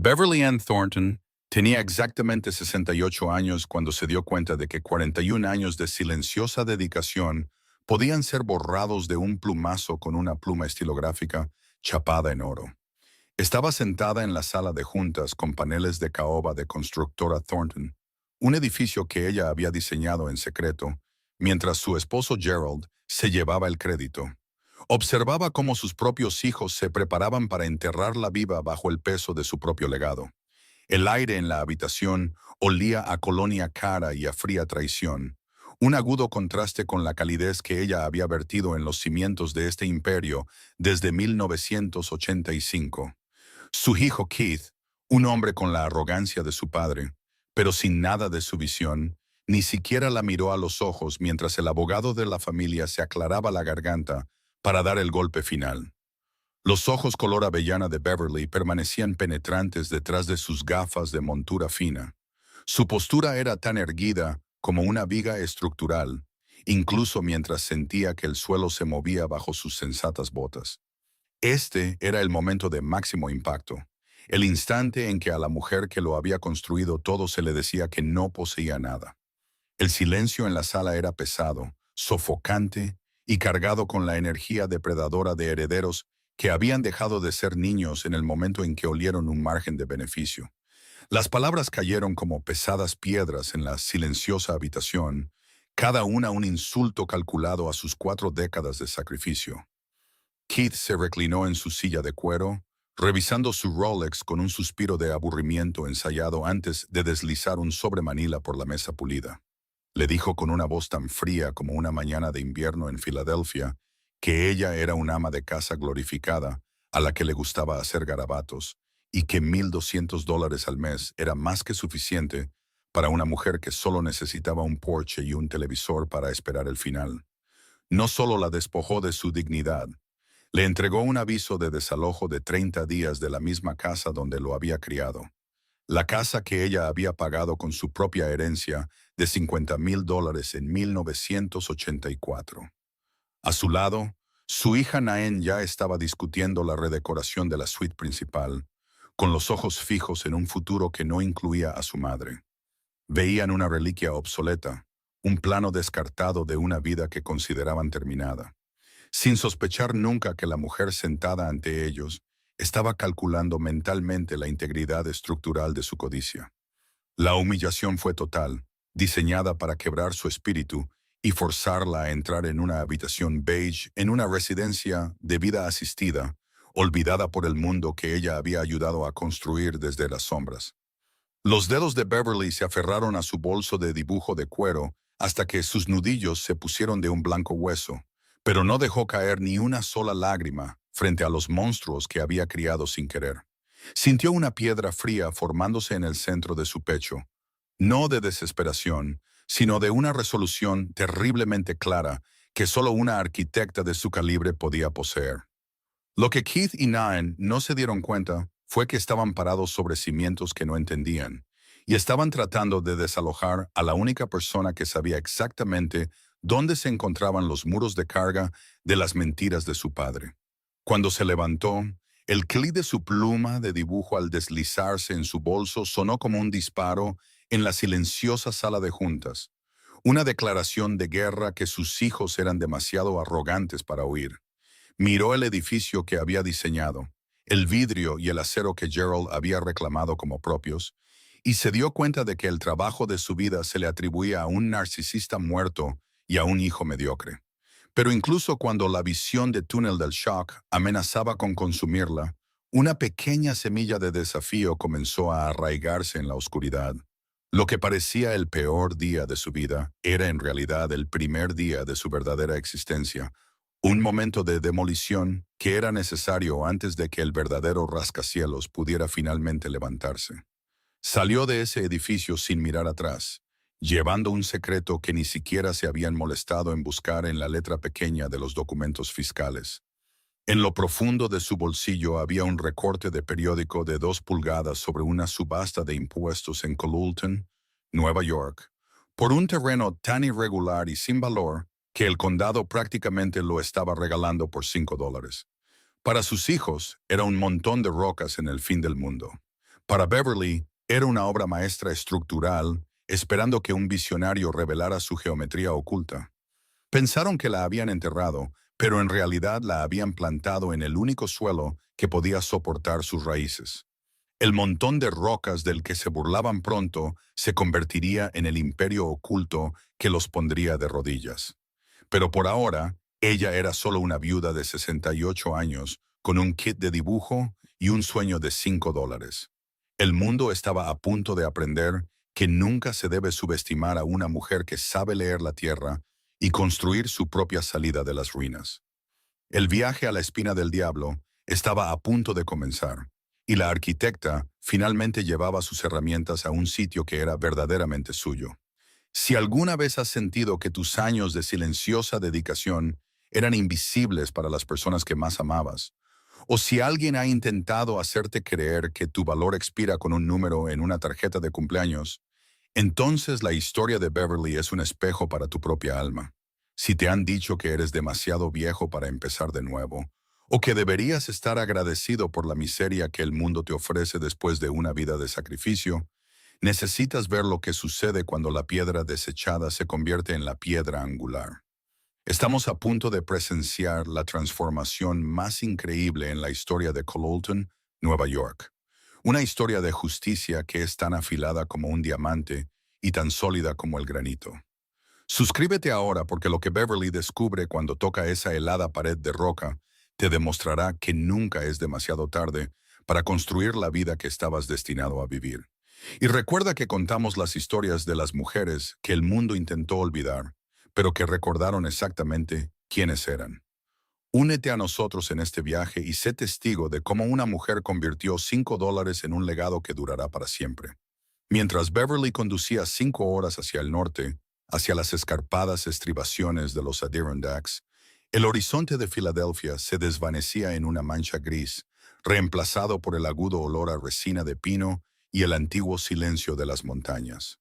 Beverly Ann Thornton tenía exactamente 68 años cuando se dio cuenta de que 41 años de silenciosa dedicación podían ser borrados de un plumazo con una pluma estilográfica chapada en oro. Estaba sentada en la sala de juntas con paneles de caoba de constructora Thornton, un edificio que ella había diseñado en secreto, mientras su esposo Gerald se llevaba el crédito. Observaba cómo sus propios hijos se preparaban para enterrarla viva bajo el peso de su propio legado. El aire en la habitación olía a colonia cara y a fría traición, un agudo contraste con la calidez que ella había vertido en los cimientos de este imperio desde 1985. Su hijo Keith, un hombre con la arrogancia de su padre, pero sin nada de su visión, ni siquiera la miró a los ojos mientras el abogado de la familia se aclaraba la garganta para dar el golpe final. Los ojos color avellana de Beverly permanecían penetrantes detrás de sus gafas de montura fina. Su postura era tan erguida como una viga estructural, incluso mientras sentía que el suelo se movía bajo sus sensatas botas. Este era el momento de máximo impacto, el instante en que a la mujer que lo había construido todo se le decía que no poseía nada. El silencio en la sala era pesado, sofocante y cargado con la energía depredadora de herederos que habían dejado de ser niños en el momento en que olieron un margen de beneficio. Las palabras cayeron como pesadas piedras en la silenciosa habitación, cada una un insulto calculado a sus 4 décadas de sacrificio. Keith se reclinó en su silla de cuero, revisando su Rolex con un suspiro de aburrimiento ensayado antes de deslizar un sobremanila por la mesa pulida. Le dijo con una voz tan fría como una mañana de invierno en Filadelfia que ella era un ama de casa glorificada a la que le gustaba hacer garabatos y que $1,200 al mes era más que suficiente para una mujer que solo necesitaba un Porsche y un televisor para esperar el final. No solo la despojó de su dignidad, le entregó un aviso de desalojo de 30 días de la misma casa donde lo había criado. La casa que ella había pagado con su propia herencia de $50,000 en 1984. A su lado, su hija Naen ya estaba discutiendo la redecoración de la suite principal, con los ojos fijos en un futuro que no incluía a su madre. Veían una reliquia obsoleta, un plano descartado de una vida que consideraban terminada, sin sospechar nunca que la mujer sentada ante ellos estaba calculando mentalmente la integridad estructural de su codicia. La humillación fue total, diseñada para quebrar su espíritu y forzarla a entrar en una habitación beige en una residencia de vida asistida, olvidada por el mundo que ella había ayudado a construir desde las sombras. Los dedos de Beverly se aferraron a su bolso de dibujo de cuero hasta que sus nudillos se pusieron de un blanco hueso, pero no dejó caer ni una sola lágrima frente a los monstruos que había criado sin querer. Sintió una piedra fría formándose en el centro de su pecho, no de desesperación, sino de una resolución terriblemente clara que solo una arquitecta de su calibre podía poseer. Lo que Keith y Nain no se dieron cuenta fue que estaban parados sobre cimientos que no entendían, y estaban tratando de desalojar a la única persona que sabía exactamente dónde se encontraban los muros de carga de las mentiras de su padre. Cuando se levantó, el clic de su pluma de dibujo al deslizarse en su bolso sonó como un disparo en la silenciosa sala de juntas, una declaración de guerra que sus hijos eran demasiado arrogantes para oír. Miró el edificio que había diseñado, el vidrio y el acero que Gerald había reclamado como propios, y se dio cuenta de que el trabajo de su vida se le atribuía a un narcisista muerto y a un hijo mediocre. Pero incluso cuando la visión de túnel del shock amenazaba con consumirla, una pequeña semilla de desafío comenzó a arraigarse en la oscuridad. Lo que parecía el peor día de su vida era en realidad el primer día de su verdadera existencia, un momento de demolición que era necesario antes de que el verdadero rascacielos pudiera finalmente levantarse. Salió de ese edificio sin mirar atrás, llevando un secreto que ni siquiera se habían molestado en buscar en la letra pequeña de los documentos fiscales. En lo profundo de su bolsillo había un recorte de periódico de 2 pulgadas sobre una subasta de impuestos en Colulton, Nueva York, por un terreno tan irregular y sin valor que el condado prácticamente lo estaba regalando por $5. Para sus hijos era un montón de rocas en el fin del mundo, Para Beverly, era una obra maestra estructural, esperando que un visionario revelara su geometría oculta. Pensaron que la habían enterrado, pero en realidad la habían plantado en el único suelo que podía soportar sus raíces. El montón de rocas del que se burlaban pronto se convertiría en el imperio oculto que los pondría de rodillas. Pero por ahora, ella era solo una viuda de 68 años, con un kit de dibujo y un sueño de $5. El mundo estaba a punto de aprender que nunca se debe subestimar a una mujer que sabe leer la tierra y construir su propia salida de las ruinas. El viaje a la espina del diablo estaba a punto de comenzar, y la arquitecta finalmente llevaba sus herramientas a un sitio que era verdaderamente suyo. Si alguna vez has sentido que tus años de silenciosa dedicación eran invisibles para las personas que más amabas, o si alguien ha intentado hacerte creer que tu valor expira con un número en una tarjeta de cumpleaños, entonces la historia de Beverly es un espejo para tu propia alma. Si te han dicho que eres demasiado viejo para empezar de nuevo, o que deberías estar agradecido por la miseria que el mundo te ofrece después de una vida de sacrificio, necesitas ver lo que sucede cuando la piedra desechada se convierte en la piedra angular. Estamos a punto de presenciar la transformación más increíble en la historia de Cololton, Nueva York. Una historia de justicia que es tan afilada como un diamante y tan sólida como el granito. Suscríbete ahora porque lo que Beverly descubre cuando toca esa helada pared de roca te demostrará que nunca es demasiado tarde para construir la vida que estabas destinado a vivir. Y recuerda que contamos las historias de las mujeres que el mundo intentó olvidar, pero que recordaron exactamente quiénes eran. Únete a nosotros en este viaje y sé testigo de cómo una mujer convirtió $5 en un legado que durará para siempre. Mientras Beverly conducía 5 horas hacia el norte, hacia las escarpadas estribaciones de los Adirondacks, el horizonte de Filadelfia se desvanecía en una mancha gris, reemplazado por el agudo olor a resina de pino y el antiguo silencio de las montañas.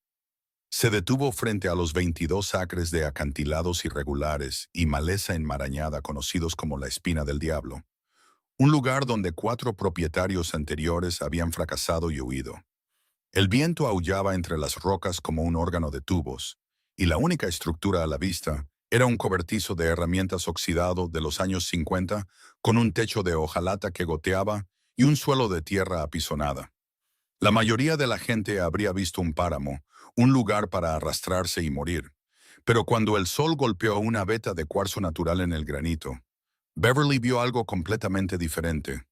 Se detuvo frente a los 22 acres de acantilados irregulares y maleza enmarañada conocidos como la Espina del Diablo, un lugar donde 4 propietarios anteriores habían fracasado y huido. El viento aullaba entre las rocas como un órgano de tubos, y la única estructura a la vista era un cobertizo de herramientas oxidado de los años 50 con un techo de hojalata que goteaba y un suelo de tierra apisonada. La mayoría de la gente habría visto un páramo, un lugar para arrastrarse y morir. Pero cuando el sol golpeó una veta de cuarzo natural en el granito, Beverly vio algo completamente diferente.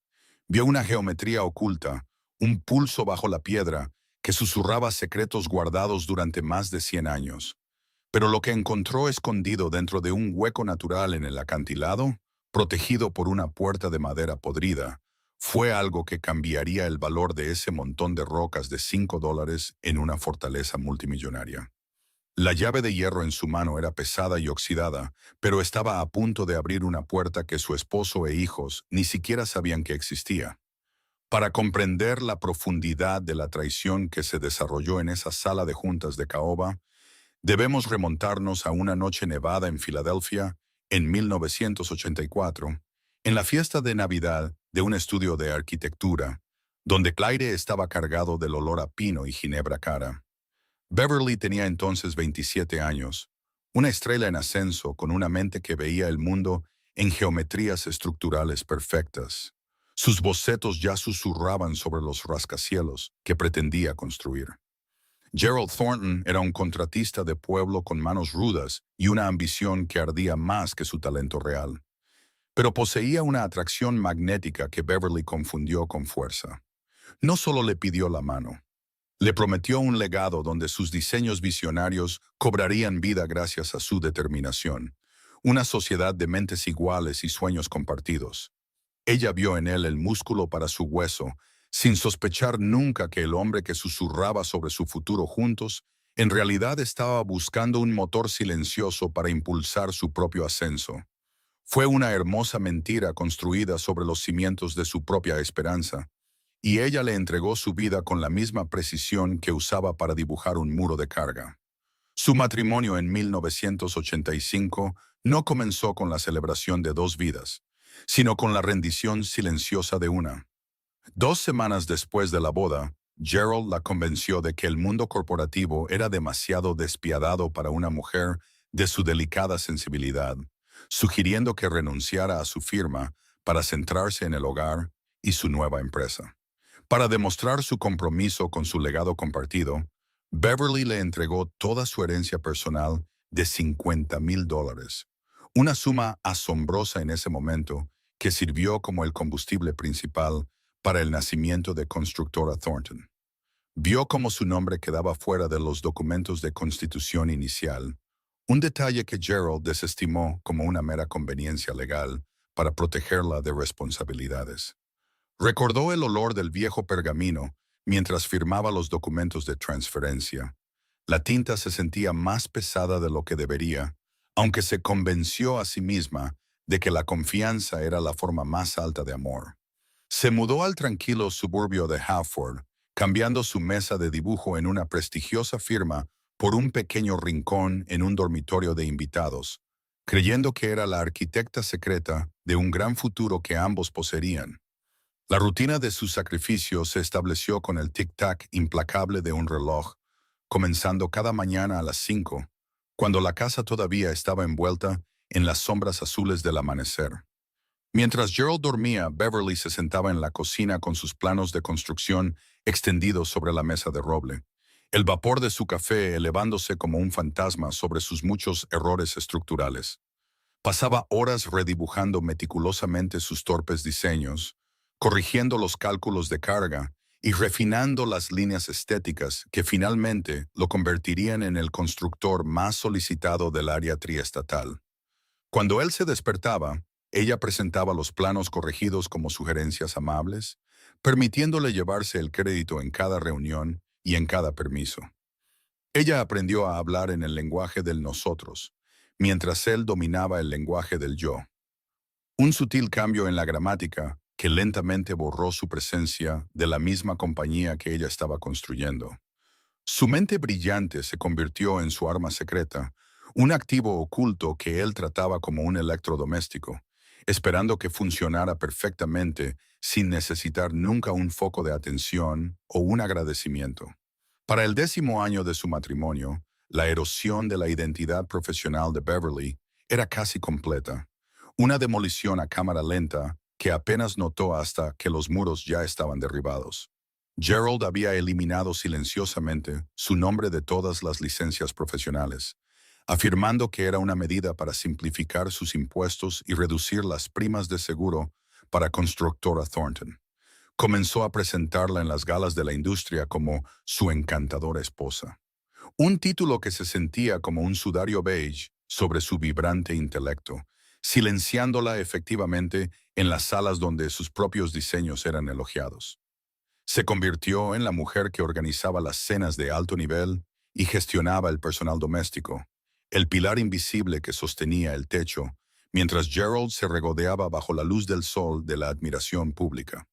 Vio una geometría oculta, un pulso bajo la piedra que susurraba secretos guardados durante más de 100 años. Pero lo que encontró escondido dentro de un hueco natural en el acantilado, protegido por una puerta de madera podrida, fue algo que cambiaría el valor de ese montón de rocas de $5 en una fortaleza multimillonaria. La llave de hierro en su mano era pesada y oxidada, pero estaba a punto de abrir una puerta que su esposo e hijos ni siquiera sabían que existía. Para comprender la profundidad de la traición que se desarrolló en esa sala de juntas de caoba, debemos remontarnos a una noche nevada en Filadelfia en 1984, en la fiesta de Navidad de un estudio de arquitectura, donde el aire estaba cargado del olor a pino y ginebra cara. Beverly tenía entonces 27 años, una estrella en ascenso con una mente que veía el mundo en geometrías estructurales perfectas. Sus bocetos ya susurraban sobre los rascacielos que pretendía construir. Gerald Thornton era un contratista de pueblo con manos rudas y una ambición que ardía más que su talento real. Pero poseía una atracción magnética que Beverly confundió con fuerza. No solo le pidió la mano, le prometió un legado donde sus diseños visionarios cobrarían vida gracias a su determinación. Una sociedad de mentes iguales y sueños compartidos. Ella vio en él el músculo para su hueso, sin sospechar nunca que el hombre que susurraba sobre su futuro juntos, en realidad estaba buscando un motor silencioso para impulsar su propio ascenso. Fue una hermosa mentira construida sobre los cimientos de su propia esperanza, y ella le entregó su vida con la misma precisión que usaba para dibujar un muro de carga. Su matrimonio en 1985 no comenzó con la celebración de 2 vidas, sino con la rendición silenciosa de una. 2 semanas después de la boda, Gerald la convenció de que el mundo corporativo era demasiado despiadado para una mujer de su delicada sensibilidad, sugiriendo que renunciara a su firma para centrarse en el hogar y su nueva empresa. Para demostrar su compromiso con su legado compartido, Beverly le entregó toda su herencia personal de $50,000, una suma asombrosa en ese momento que sirvió como el combustible principal para el nacimiento de Constructora Thornton. Vio cómo su nombre quedaba fuera de los documentos de constitución inicial, un detalle que Gerald desestimó como una mera conveniencia legal para protegerla de responsabilidades. Recordó el olor del viejo pergamino mientras firmaba los documentos de transferencia. La tinta se sentía más pesada de lo que debería, aunque se convenció a sí misma de que la confianza era la forma más alta de amor. Se mudó al tranquilo suburbio de Halford, cambiando su mesa de dibujo en una prestigiosa firma por un pequeño rincón en un dormitorio de invitados, creyendo que era la arquitecta secreta de un gran futuro que ambos poseerían. La rutina de su sacrificio se estableció con el tic-tac implacable de un reloj, comenzando cada mañana a las 5, cuando la casa todavía estaba envuelta en las sombras azules del amanecer. Mientras Gerald dormía, Beverly se sentaba en la cocina con sus planos de construcción extendidos sobre la mesa de roble, el vapor de su café elevándose como un fantasma sobre sus muchos errores estructurales. Pasaba horas redibujando meticulosamente sus torpes diseños, corrigiendo los cálculos de carga y refinando las líneas estéticas que finalmente lo convertirían en el constructor más solicitado del área triestatal. Cuando él se despertaba, ella presentaba los planos corregidos como sugerencias amables, permitiéndole llevarse el crédito en cada reunión y en cada permiso. Ella aprendió a hablar en el lenguaje del nosotros, mientras él dominaba el lenguaje del yo. Un sutil cambio en la gramática que lentamente borró su presencia de la misma compañía que ella estaba construyendo. Su mente brillante se convirtió en su arma secreta, un activo oculto que él trataba como un electrodoméstico, esperando que funcionara perfectamente sin necesitar nunca un foco de atención o un agradecimiento. Para el 10º año de su matrimonio, la erosión de la identidad profesional de Beverly era casi completa, una demolición a cámara lenta que apenas notó hasta que los muros ya estaban derribados. Gerald había eliminado silenciosamente su nombre de todas las licencias profesionales, afirmando que era una medida para simplificar sus impuestos y reducir las primas de seguro para Constructora Thornton. Comenzó a presentarla en las galas de la industria como su encantadora esposa, un título que se sentía como un sudario beige sobre su vibrante intelecto, silenciándola efectivamente en las salas donde sus propios diseños eran elogiados. Se convirtió en la mujer que organizaba las cenas de alto nivel y gestionaba el personal doméstico, el pilar invisible que sostenía el techo, mientras Gerald se regodeaba bajo la luz del sol de la admiración pública.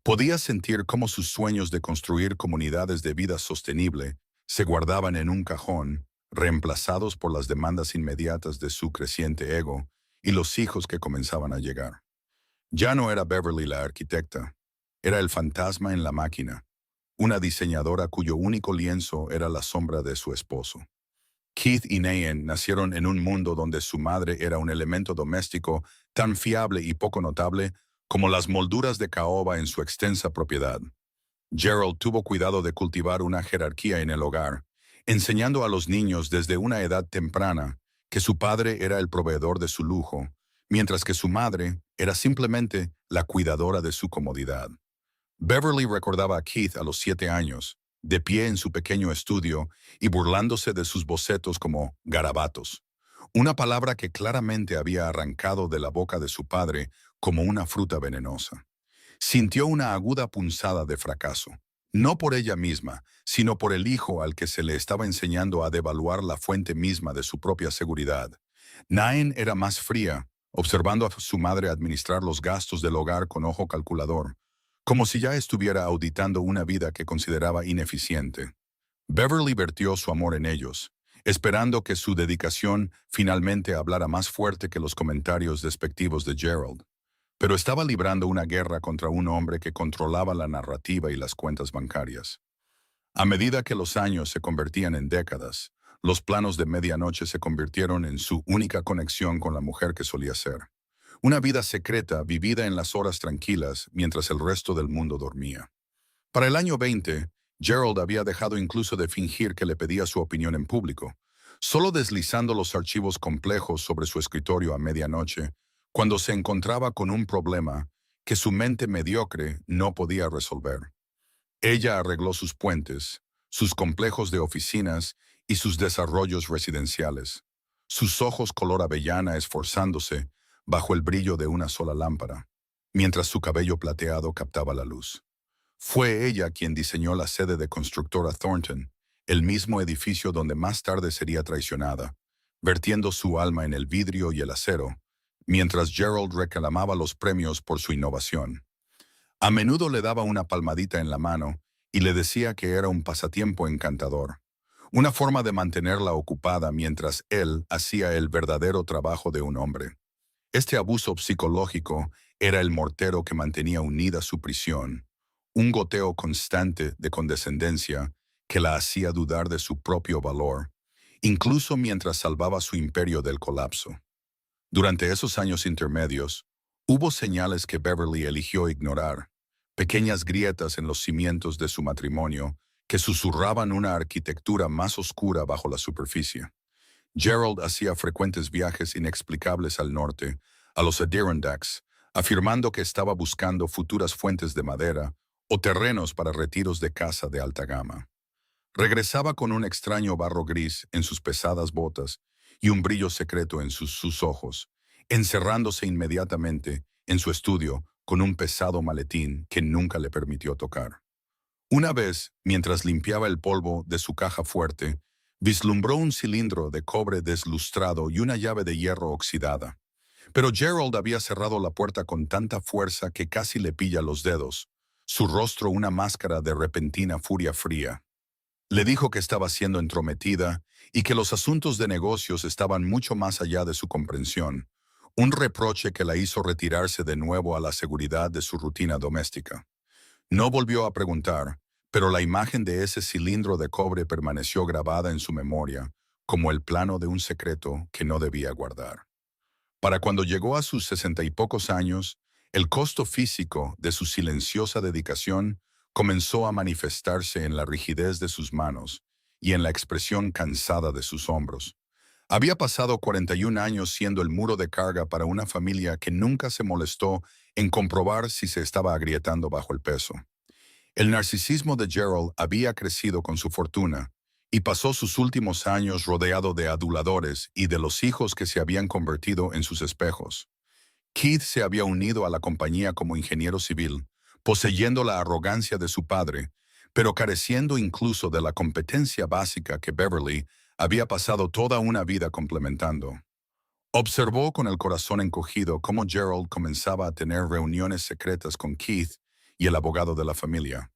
Podía sentir cómo sus sueños de construir comunidades de vida sostenible se guardaban en un cajón, reemplazados por las demandas inmediatas de su creciente ego y los hijos que comenzaban a llegar. Ya no era Beverly la arquitecta, era el fantasma en la máquina, una diseñadora cuyo único lienzo era la sombra de su esposo. Keith y Nayan nacieron en un mundo donde su madre era un elemento doméstico tan fiable y poco notable como las molduras de caoba en su extensa propiedad. Gerald tuvo cuidado de cultivar una jerarquía en el hogar, enseñando a los niños desde una edad temprana que su padre era el proveedor de su lujo, mientras que su madre era simplemente la cuidadora de su comodidad. Beverly recordaba a Keith a los 7 años, de pie en su pequeño estudio y burlándose de sus bocetos como garabatos, una palabra que claramente había arrancado de la boca de su padre como una fruta venenosa. Sintió una aguda punzada de fracaso, no por ella misma, sino por el hijo al que se le estaba enseñando a devaluar la fuente misma de su propia seguridad. Nain era más fría, observando a su madre administrar los gastos del hogar con ojo calculador, como si ya estuviera auditando una vida que consideraba ineficiente. Beverly vertió su amor en ellos, esperando que su dedicación finalmente hablara más fuerte que los comentarios despectivos de Gerald. pero estaba librando una guerra contra un hombre que controlaba la narrativa y las cuentas bancarias. A medida que los años se convertían en décadas, los planos de medianoche se convirtieron en su única conexión con la mujer que solía ser. Una vida secreta vivida en las horas tranquilas mientras el resto del mundo dormía. Para el año 20, Gerald había dejado incluso de fingir que le pedía su opinión en público, solo deslizando los archivos complejos sobre su escritorio a medianoche, cuando se encontraba con un problema que su mente mediocre no podía resolver. Ella arregló sus puentes, sus complejos de oficinas y sus desarrollos residenciales, sus ojos color avellana esforzándose bajo el brillo de una sola lámpara, mientras su cabello plateado captaba la luz. Fue ella quien diseñó la sede de constructora Thornton, el mismo edificio donde más tarde sería traicionada, vertiendo su alma en el vidrio y el acero, mientras Gerald reclamaba los premios por su innovación. A menudo le daba una palmadita en la mano y le decía que era un pasatiempo encantador, una forma de mantenerla ocupada mientras él hacía el verdadero trabajo de un hombre. Este abuso psicológico era el mortero que mantenía unida su prisión, un goteo constante de condescendencia que la hacía dudar de su propio valor, incluso mientras salvaba su imperio del colapso. Durante esos años intermedios, hubo señales que Beverly eligió ignorar, pequeñas grietas en los cimientos de su matrimonio que susurraban una arquitectura más oscura bajo la superficie. Gerald hacía frecuentes viajes inexplicables al norte, a los Adirondacks, afirmando que estaba buscando futuras fuentes de madera o terrenos para retiros de caza de alta gama. Regresaba con un extraño barro gris en sus pesadas botas y un brillo secreto en sus ojos, encerrándose inmediatamente en su estudio con un pesado maletín que nunca le permitió tocar. Una vez, mientras limpiaba el polvo de su caja fuerte, vislumbró un cilindro de cobre deslustrado y una llave de hierro oxidada. Pero Gerald había cerrado la puerta con tanta fuerza que casi le pilla los dedos, su rostro una máscara de repentina furia fría. Le dijo que estaba siendo entrometida y que los asuntos de negocios estaban mucho más allá de su comprensión, un reproche que la hizo retirarse de nuevo a la seguridad de su rutina doméstica. No volvió a preguntar, pero la imagen de ese cilindro de cobre permaneció grabada en su memoria, como el plano de un secreto que no debía guardar. Para cuando llegó a sus 60 y pocos años, el costo físico de su silenciosa dedicación comenzó a manifestarse en la rigidez de sus manos y en la expresión cansada de sus hombros. Había pasado 41 años siendo el muro de carga para una familia que nunca se molestó en comprobar si se estaba agrietando bajo el peso. El narcisismo de Gerald había crecido con su fortuna y pasó sus últimos años rodeado de aduladores y de los hijos que se habían convertido en sus espejos. Keith se había unido a la compañía como ingeniero civil, poseyendo la arrogancia de su padre, pero careciendo incluso de la competencia básica que Beverly había pasado toda una vida complementando. Observó con el corazón encogido cómo Gerald comenzaba a tener reuniones secretas con Keith y el abogado de la familia,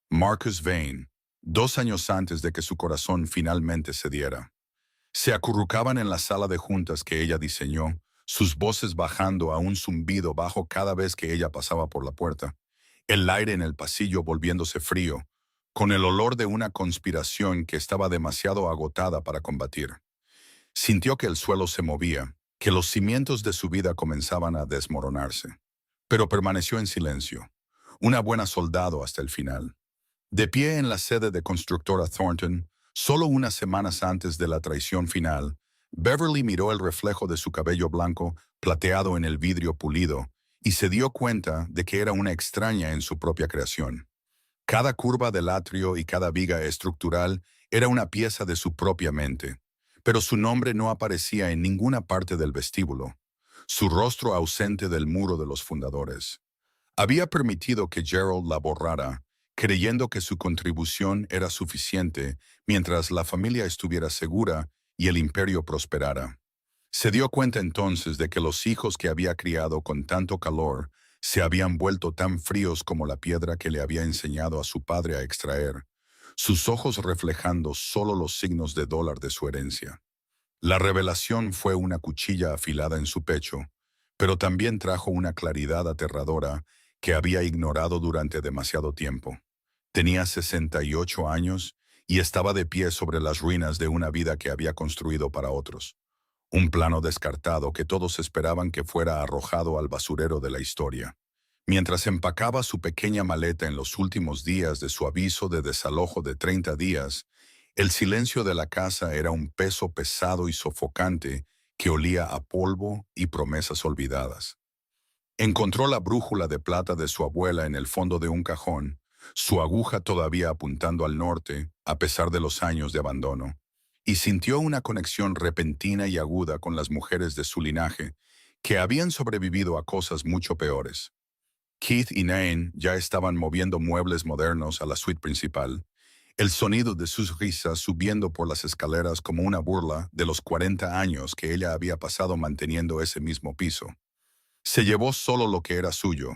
Marcus Vane, 2 años antes de que su corazón finalmente cediera. Se acurrucaban en la sala de juntas que ella diseñó, sus voces bajando a un zumbido bajo cada vez que ella pasaba por la puerta, el aire en el pasillo volviéndose frío, con el olor de una conspiración que estaba demasiado agotada para combatir. Sintió que el suelo se movía, que los cimientos de su vida comenzaban a desmoronarse. Pero permaneció en silencio, una buena soldado hasta el final. De pie en la sede de constructora Thornton, solo unas semanas antes de la traición final, Beverly miró el reflejo de su cabello blanco plateado en el vidrio pulido y se dio cuenta de que era una extraña en su propia creación. Cada curva del atrio y cada viga estructural era una pieza de su propia mente, pero su nombre no aparecía en ninguna parte del vestíbulo, su rostro ausente del muro de los fundadores. Había permitido que Gerald la borrara, creyendo que su contribución era suficiente mientras la familia estuviera segura y el imperio prosperara. Se dio cuenta entonces de que los hijos que había criado con tanto calor se habían vuelto tan fríos como la piedra que le había enseñado a su padre a extraer, sus ojos reflejando solo los signos de dólar de su herencia. La revelación fue una cuchilla afilada en su pecho, pero también trajo una claridad aterradora que había ignorado durante demasiado tiempo. Tenía 68 años y estaba de pie sobre las ruinas de una vida que había construido para otros. Un plano descartado que todos esperaban que fuera arrojado al basurero de la historia. Mientras empacaba su pequeña maleta en los últimos días de su aviso de desalojo de 30 días, el silencio de la casa era un peso pesado y sofocante que olía a polvo y promesas olvidadas. Encontró la brújula de plata de su abuela en el fondo de un cajón, su aguja todavía apuntando al norte, a pesar de los años de abandono, y sintió una conexión repentina y aguda con las mujeres de su linaje, que habían sobrevivido a cosas mucho peores. Keith y Nain ya estaban moviendo muebles modernos a la suite principal, el sonido de sus risas subiendo por las escaleras como una burla de los 40 años que ella había pasado manteniendo ese mismo piso. Se llevó solo lo que era suyo,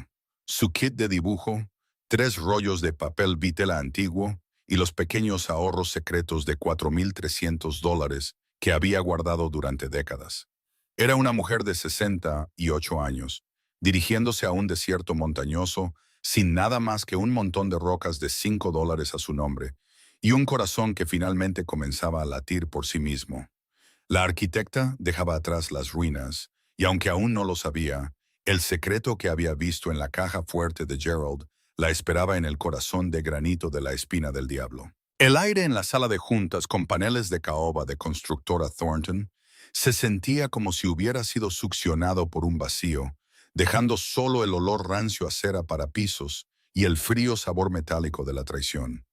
su kit de dibujo, 3 rollos de papel vitela antiguo y los pequeños ahorros secretos de $4,300 que había guardado durante décadas. Era una mujer de 68 años, dirigiéndose a un desierto montañoso sin nada más que un montón de rocas de $5 a su nombre y un corazón que finalmente comenzaba a latir por sí mismo. La arquitecta dejaba atrás las ruinas, y aunque aún no lo sabía, el secreto que había visto en la caja fuerte de Gerald la esperaba en el corazón de granito de la espina del diablo. El aire en la sala de juntas con paneles de caoba de constructora Thornton se sentía como si hubiera sido succionado por un vacío, dejando solo el olor rancio a cera para pisos y el frío sabor metálico de la traición.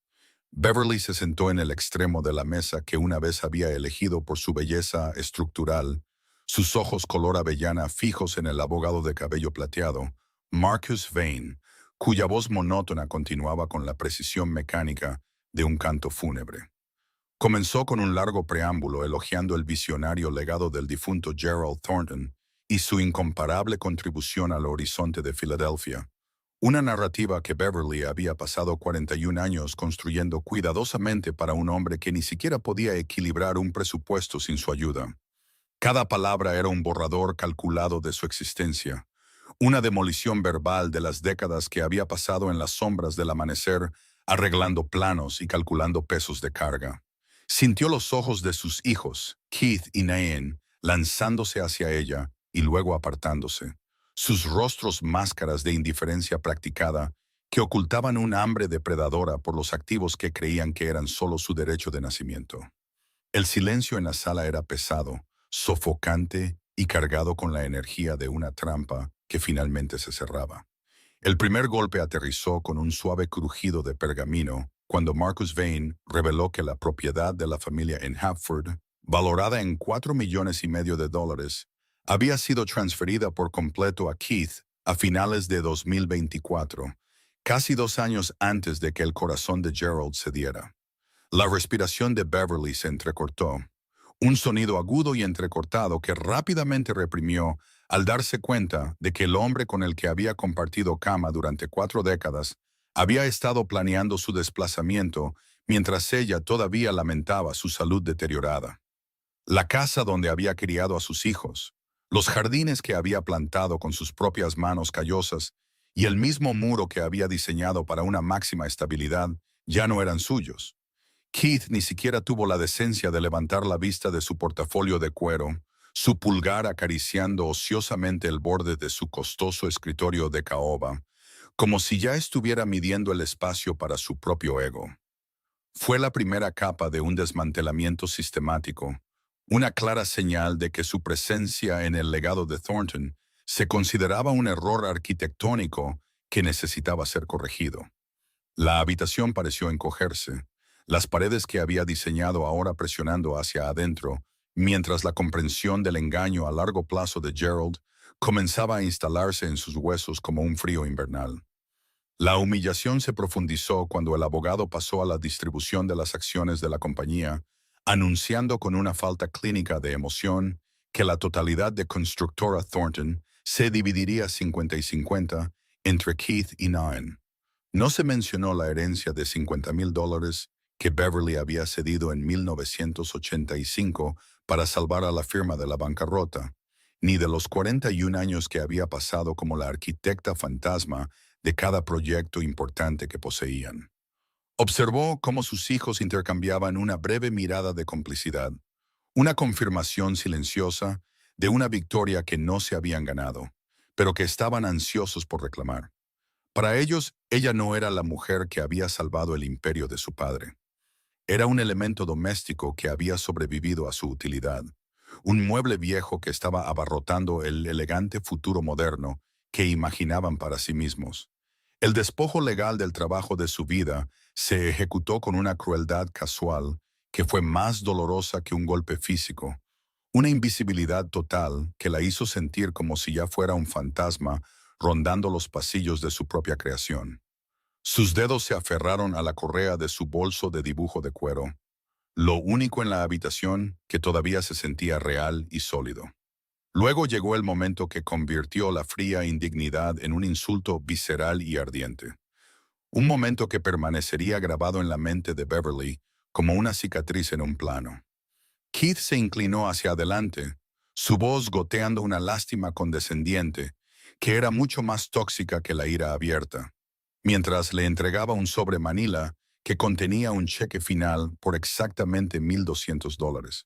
Beverly se sentó en el extremo de la mesa que una vez había elegido por su belleza estructural, sus ojos color avellana fijos en el abogado de cabello plateado, Marcus Vane, cuya voz monótona continuaba con la precisión mecánica de un canto fúnebre. Comenzó con un largo preámbulo elogiando el visionario legado del difunto Gerald Thornton y su incomparable contribución al horizonte de Filadelfia. Una narrativa que Beverly había pasado 41 años construyendo cuidadosamente para un hombre que ni siquiera podía equilibrar un presupuesto sin su ayuda. Cada palabra era un borrador calculado de su existencia, una demolición verbal de las décadas que había pasado en las sombras del amanecer, arreglando planos y calculando pesos de carga. Sintió los ojos de sus hijos, Keith y Nain, lanzándose hacia ella y luego apartándose. Sus rostros máscaras de indiferencia practicada que ocultaban un hambre depredadora por los activos que creían que eran solo su derecho de nacimiento. El silencio en la sala era pesado, sofocante y cargado con la energía de una trampa que finalmente se cerraba. El primer golpe aterrizó con un suave crujido de pergamino cuando Marcus Vane reveló que la propiedad de la familia en Hartford, valorada en $4,5 millones, había sido transferida por completo a Keith a finales de 2024, casi 2 años antes de que el corazón de Gerald cediera. La respiración de Beverly se entrecortó, un sonido agudo y entrecortado que rápidamente reprimió al darse cuenta de que el hombre con el que había compartido cama durante 4 décadas había estado planeando su desplazamiento mientras ella todavía lamentaba su salud deteriorada. La casa donde había criado a sus hijos, los jardines que había plantado con sus propias manos callosas y el mismo muro que había diseñado para una máxima estabilidad ya no eran suyos. Keith ni siquiera tuvo la decencia de levantar la vista de su portafolio de cuero, su pulgar acariciando ociosamente el borde de su costoso escritorio de caoba, como si ya estuviera midiendo el espacio para su propio ego. Fue la primera capa de un desmantelamiento sistemático, una clara señal de que su presencia en el legado de Thornton se consideraba un error arquitectónico que necesitaba ser corregido. La habitación pareció encogerse, las paredes que había diseñado ahora presionando hacia adentro, mientras la comprensión del engaño a largo plazo de Gerald comenzaba a instalarse en sus huesos como un frío invernal. La humillación se profundizó cuando el abogado pasó a la distribución de las acciones de la compañía, anunciando con una falta clínica de emoción que la totalidad de Constructora Thornton se dividiría 50 y 50 entre Keith y Nain. No se mencionó la herencia de $50,000 que Beverly había cedido en 1985 para salvar a la firma de la bancarrota, ni de los 41 años que había pasado como la arquitecta fantasma de cada proyecto importante que poseían. Observó cómo sus hijos intercambiaban una breve mirada de complicidad, una confirmación silenciosa de una victoria que no se habían ganado, pero que estaban ansiosos por reclamar. Para ellos, ella no era la mujer que había salvado el imperio de su padre. Era un elemento doméstico que había sobrevivido a su utilidad, un mueble viejo que estaba abarrotando el elegante futuro moderno que imaginaban para sí mismos. El despojo legal del trabajo de su vida se ejecutó con una crueldad casual que fue más dolorosa que un golpe físico, una invisibilidad total que la hizo sentir como si ya fuera un fantasma rondando los pasillos de su propia creación. Sus dedos se aferraron a la correa de su bolso de dibujo de cuero, lo único en la habitación que todavía se sentía real y sólido. Luego llegó el momento que convirtió la fría indignidad en un insulto visceral y ardiente. Un momento que permanecería grabado en la mente de Beverly como una cicatriz en un plano. Keith se inclinó hacia adelante, su voz goteando una lástima condescendiente, que era mucho más tóxica que la ira abierta, mientras le entregaba un sobre Manila que contenía un cheque final por exactamente $1,200.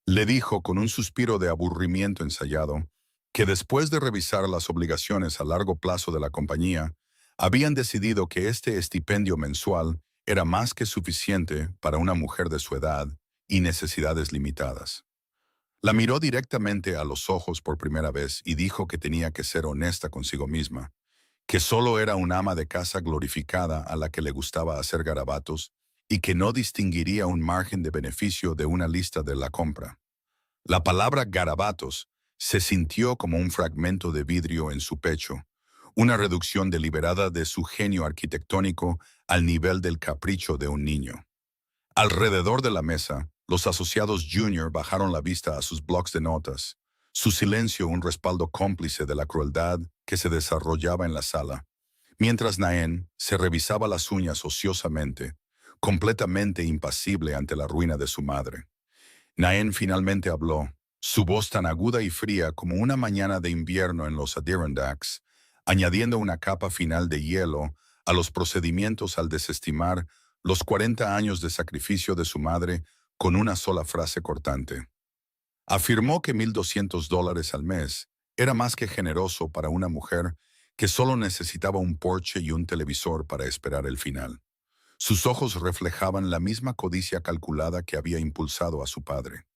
Le dijo con un suspiro de aburrimiento ensayado que después de revisar las obligaciones a largo plazo de la compañía, habían decidido que este estipendio mensual era más que suficiente para una mujer de su edad y necesidades limitadas. La miró directamente a los ojos por primera vez y dijo que tenía que ser honesta consigo misma, que solo era un ama de casa glorificada a la que le gustaba hacer garabatos y que no distinguiría un margen de beneficio de una lista de la compra. La palabra garabatos se sintió como un fragmento de vidrio en su pecho, una reducción deliberada de su genio arquitectónico al nivel del capricho de un niño. Alrededor de la mesa, los asociados junior bajaron la vista a sus blocs de notas, su silencio un respaldo cómplice de la crueldad que se desarrollaba en la sala, mientras Naen se revisaba las uñas ociosamente, completamente impasible ante la ruina de su madre. Naen finalmente habló, su voz tan aguda y fría como una mañana de invierno en los Adirondacks, añadiendo una capa final de hielo a los procedimientos al desestimar los 40 años de sacrificio de su madre con una sola frase cortante. Afirmó que $1,200 al mes era más que generoso para una mujer que solo necesitaba un porche y un televisor para esperar el final. Sus ojos reflejaban la misma codicia calculada que había impulsado a su padre.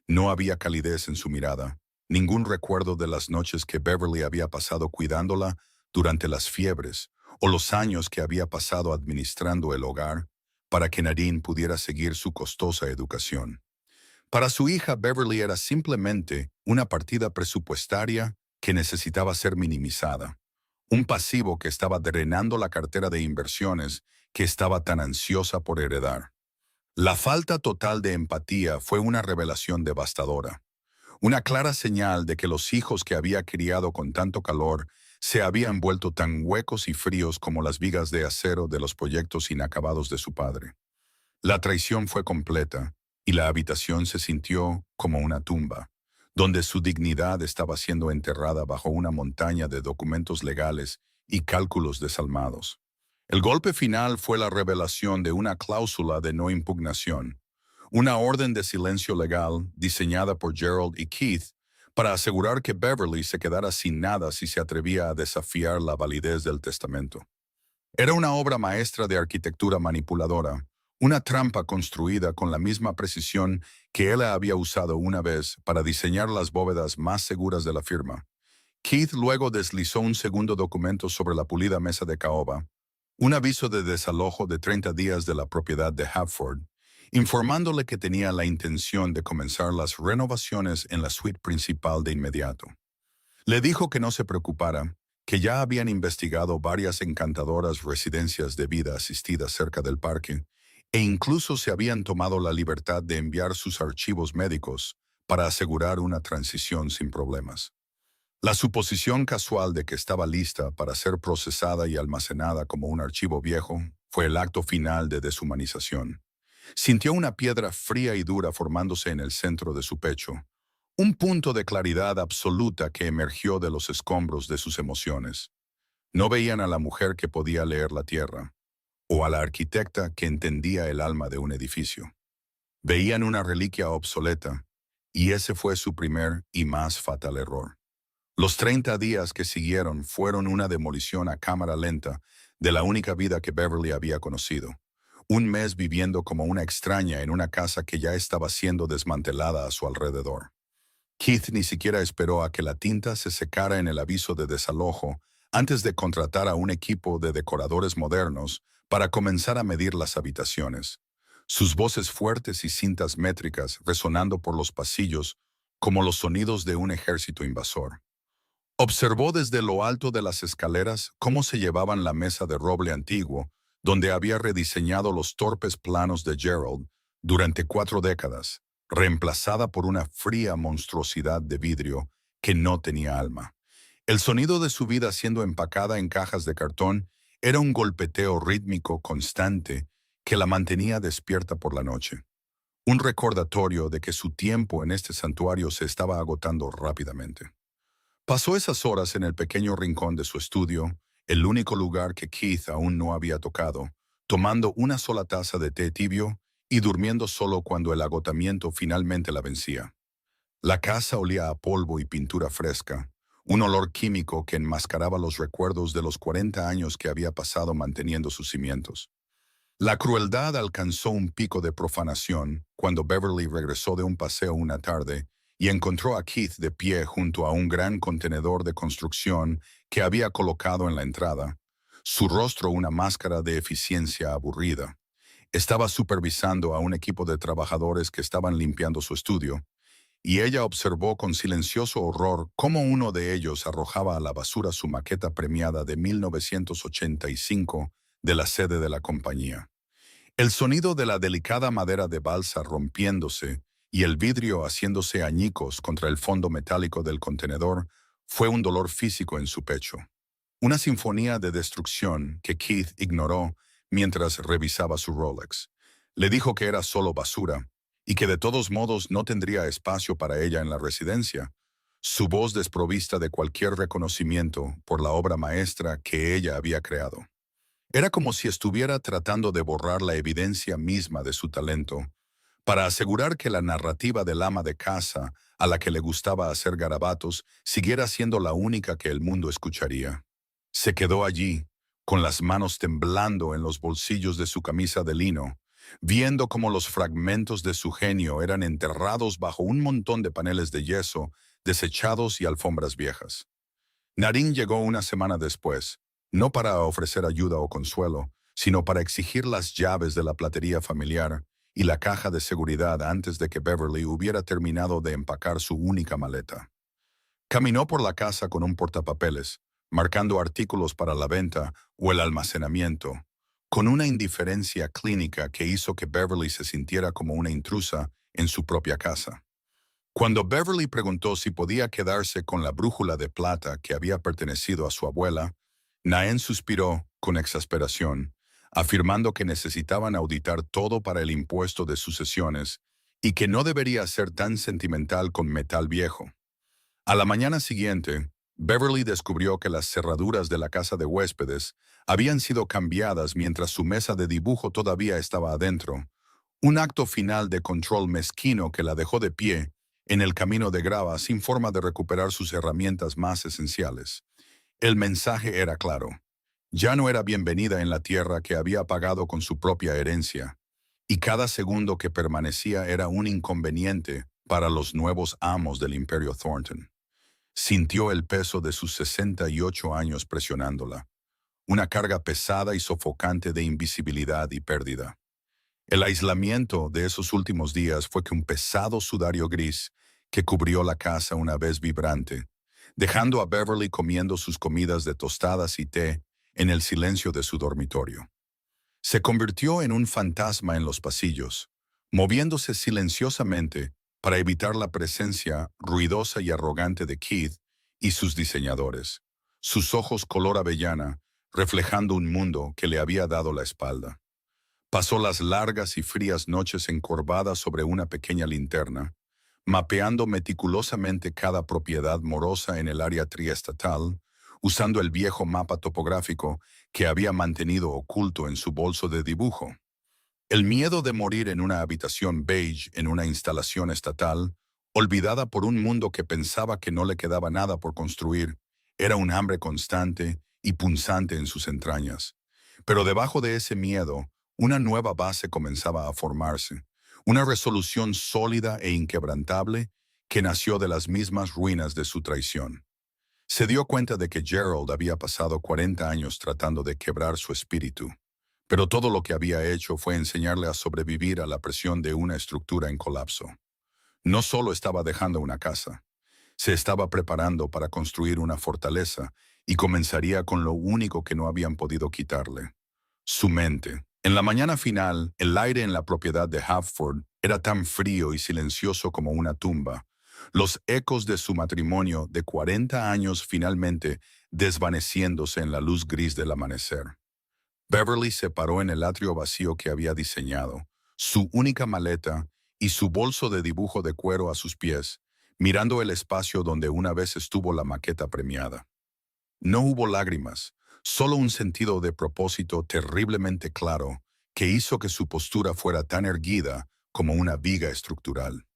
No había calidez en su mirada, ningún recuerdo de las noches que Beverly había pasado cuidándola durante las fiebres o los años que había pasado administrando el hogar para que Nadine pudiera seguir su costosa educación. Para su hija, Beverly era simplemente una partida presupuestaria que necesitaba ser minimizada, un pasivo que estaba drenando la cartera de inversiones que estaba tan ansiosa por heredar. La falta total de empatía fue una revelación devastadora, una clara señal de que los hijos que había criado con tanto calor se habían vuelto tan huecos y fríos como las vigas de acero de los proyectos inacabados de su padre. La traición fue completa y la habitación se sintió como una tumba, donde su dignidad estaba siendo enterrada bajo una montaña de documentos legales y cálculos desalmados. El golpe final fue la revelación de una cláusula de no impugnación, una orden de silencio legal diseñada por Gerald y Keith para asegurar que Beverly se quedara sin nada si se atrevía a desafiar la validez del testamento. Era una obra maestra de arquitectura manipuladora, una trampa construida con la misma precisión que él había usado una vez para diseñar las bóvedas más seguras de la firma. Keith luego deslizó un segundo documento sobre la pulida mesa de caoba, un aviso de desalojo de 30 días de la propiedad de Hafford, informándole que tenía la intención de comenzar las renovaciones en la suite principal de inmediato. Le dijo que no se preocupara, que ya habían investigado varias encantadoras residencias de vida asistida cerca del parque, e incluso se habían tomado la libertad de enviar sus archivos médicos para asegurar una transición sin problemas. La suposición casual de que estaba lista para ser procesada y almacenada como un archivo viejo fue el acto final de deshumanización. Sintió una piedra fría y dura formándose en el centro de su pecho, Un punto de claridad absoluta que emergió de los escombros de sus emociones. No veían a la mujer que podía leer la tierra, o a la arquitecta que entendía el alma de un edificio. Veían una reliquia obsoleta, y ese fue su primer y más fatal error. Los 30 días que siguieron fueron una demolición a cámara lenta de la única vida que Beverly había conocido. Un mes viviendo como una extraña en una casa que ya estaba siendo desmantelada a su alrededor. Keith ni siquiera esperó a que la tinta se secara en el aviso de desalojo antes de contratar a un equipo de decoradores modernos para comenzar a medir las habitaciones. Sus voces fuertes y cintas métricas resonando por los pasillos como los sonidos de un ejército invasor. Observó desde lo alto de las escaleras cómo se llevaban la mesa de roble antiguo, donde había rediseñado los torpes planos de Gerald durante 4 décadas, reemplazada por una fría monstruosidad de vidrio que no tenía alma. El sonido de su vida siendo empacada en cajas de cartón era un golpeteo rítmico constante que la mantenía despierta por la noche. Un recordatorio de que su tiempo en este santuario se estaba agotando rápidamente. Pasó esas horas en el pequeño rincón de su estudio, el único lugar que Keith aún no había tocado, tomando una sola taza de té tibio y durmiendo solo cuando el agotamiento finalmente la vencía. La casa olía a polvo y pintura fresca, un olor químico que enmascaraba los recuerdos de los 40 años que había pasado manteniendo sus cimientos. La crueldad alcanzó un pico de profanación cuando Beverly regresó de un paseo una tarde y encontró a Keith de pie junto a un gran contenedor de construcción que había colocado en la entrada, su rostro una máscara de eficiencia aburrida. Estaba supervisando a un equipo de trabajadores que estaban limpiando su estudio, y ella observó con silencioso horror cómo uno de ellos arrojaba a la basura su maqueta premiada de 1985 de la sede de la compañía. El sonido de la delicada madera de balsa rompiéndose y el vidrio haciéndose añicos contra el fondo metálico del contenedor fue un dolor físico en su pecho. Una sinfonía de destrucción que Keith ignoró mientras revisaba su Rolex. Le dijo que era solo basura y que de todos modos no tendría espacio para ella en la residencia. Su voz desprovista de cualquier reconocimiento por la obra maestra que ella había creado. Era como si estuviera tratando de borrar la evidencia misma de su talento, para asegurar que la narrativa del ama de casa, a la que le gustaba hacer garabatos, siguiera siendo la única que el mundo escucharía. Se quedó allí, con las manos temblando en los bolsillos de su camisa de lino, viendo cómo los fragmentos de su genio eran enterrados bajo un montón de paneles de yeso, desechados y alfombras viejas. Naren llegó una semana después, no para ofrecer ayuda o consuelo, sino para exigir las llaves de la platería familiar y la caja de seguridad antes de que Beverly hubiera terminado de empacar su única maleta. Caminó por la casa con un portapapeles, marcando artículos para la venta o el almacenamiento, con una indiferencia clínica que hizo que Beverly se sintiera como una intrusa en su propia casa. Cuando Beverly preguntó si podía quedarse con la brújula de plata que había pertenecido a su abuela, Naen suspiró con exasperación, afirmando que necesitaban auditar todo para el impuesto de sucesiones y que no debería ser tan sentimental con metal viejo. A la mañana siguiente, Beverly descubrió que las cerraduras de la casa de huéspedes habían sido cambiadas mientras su mesa de dibujo todavía estaba adentro, un acto final de control mezquino que la dejó de pie en el camino de grava sin forma de recuperar sus herramientas más esenciales. El mensaje era claro. Ya no era bienvenida en la tierra que había pagado con su propia herencia, y cada segundo que permanecía era un inconveniente para los nuevos amos del Imperio Thornton. Sintió el peso de sus 68 años presionándola, una carga pesada y sofocante de invisibilidad y pérdida. El aislamiento de esos últimos días fue que un pesado sudario gris que cubrió la casa una vez vibrante, dejando a Beverly comiendo sus comidas de tostadas y té en el silencio de su dormitorio. Se convirtió en un fantasma en los pasillos, moviéndose silenciosamente para evitar la presencia ruidosa y arrogante de Keith y sus diseñadores, sus ojos color avellana reflejando un mundo que le había dado la espalda. Pasó las largas y frías noches encorvada sobre una pequeña linterna, mapeando meticulosamente cada propiedad morosa en el área triestatal, usando el viejo mapa topográfico que había mantenido oculto en su bolso de dibujo. El miedo de morir en una habitación beige en una instalación estatal, olvidada por un mundo que pensaba que no le quedaba nada por construir, era un hambre constante y punzante en sus entrañas. Pero debajo de ese miedo, una nueva base comenzaba a formarse, una resolución sólida e inquebrantable que nació de las mismas ruinas de su traición. Se dio cuenta de que Gerald había pasado 40 años tratando de quebrar su espíritu, pero todo lo que había hecho fue enseñarle a sobrevivir a la presión de una estructura en colapso. No solo estaba dejando una casa, se estaba preparando para construir una fortaleza y comenzaría con lo único que no habían podido quitarle: su mente. En la mañana final, el aire en la propiedad de Halford era tan frío y silencioso como una tumba. Los ecos de su matrimonio de 40 años finalmente desvaneciéndose en la luz gris del amanecer. Beverly se paró en el atrio vacío que había diseñado, su única maleta y su bolso de dibujo de cuero a sus pies, mirando el espacio donde una vez estuvo la maqueta premiada. No hubo lágrimas, solo un sentido de propósito terriblemente claro que hizo que su postura fuera tan erguida como una viga estructural.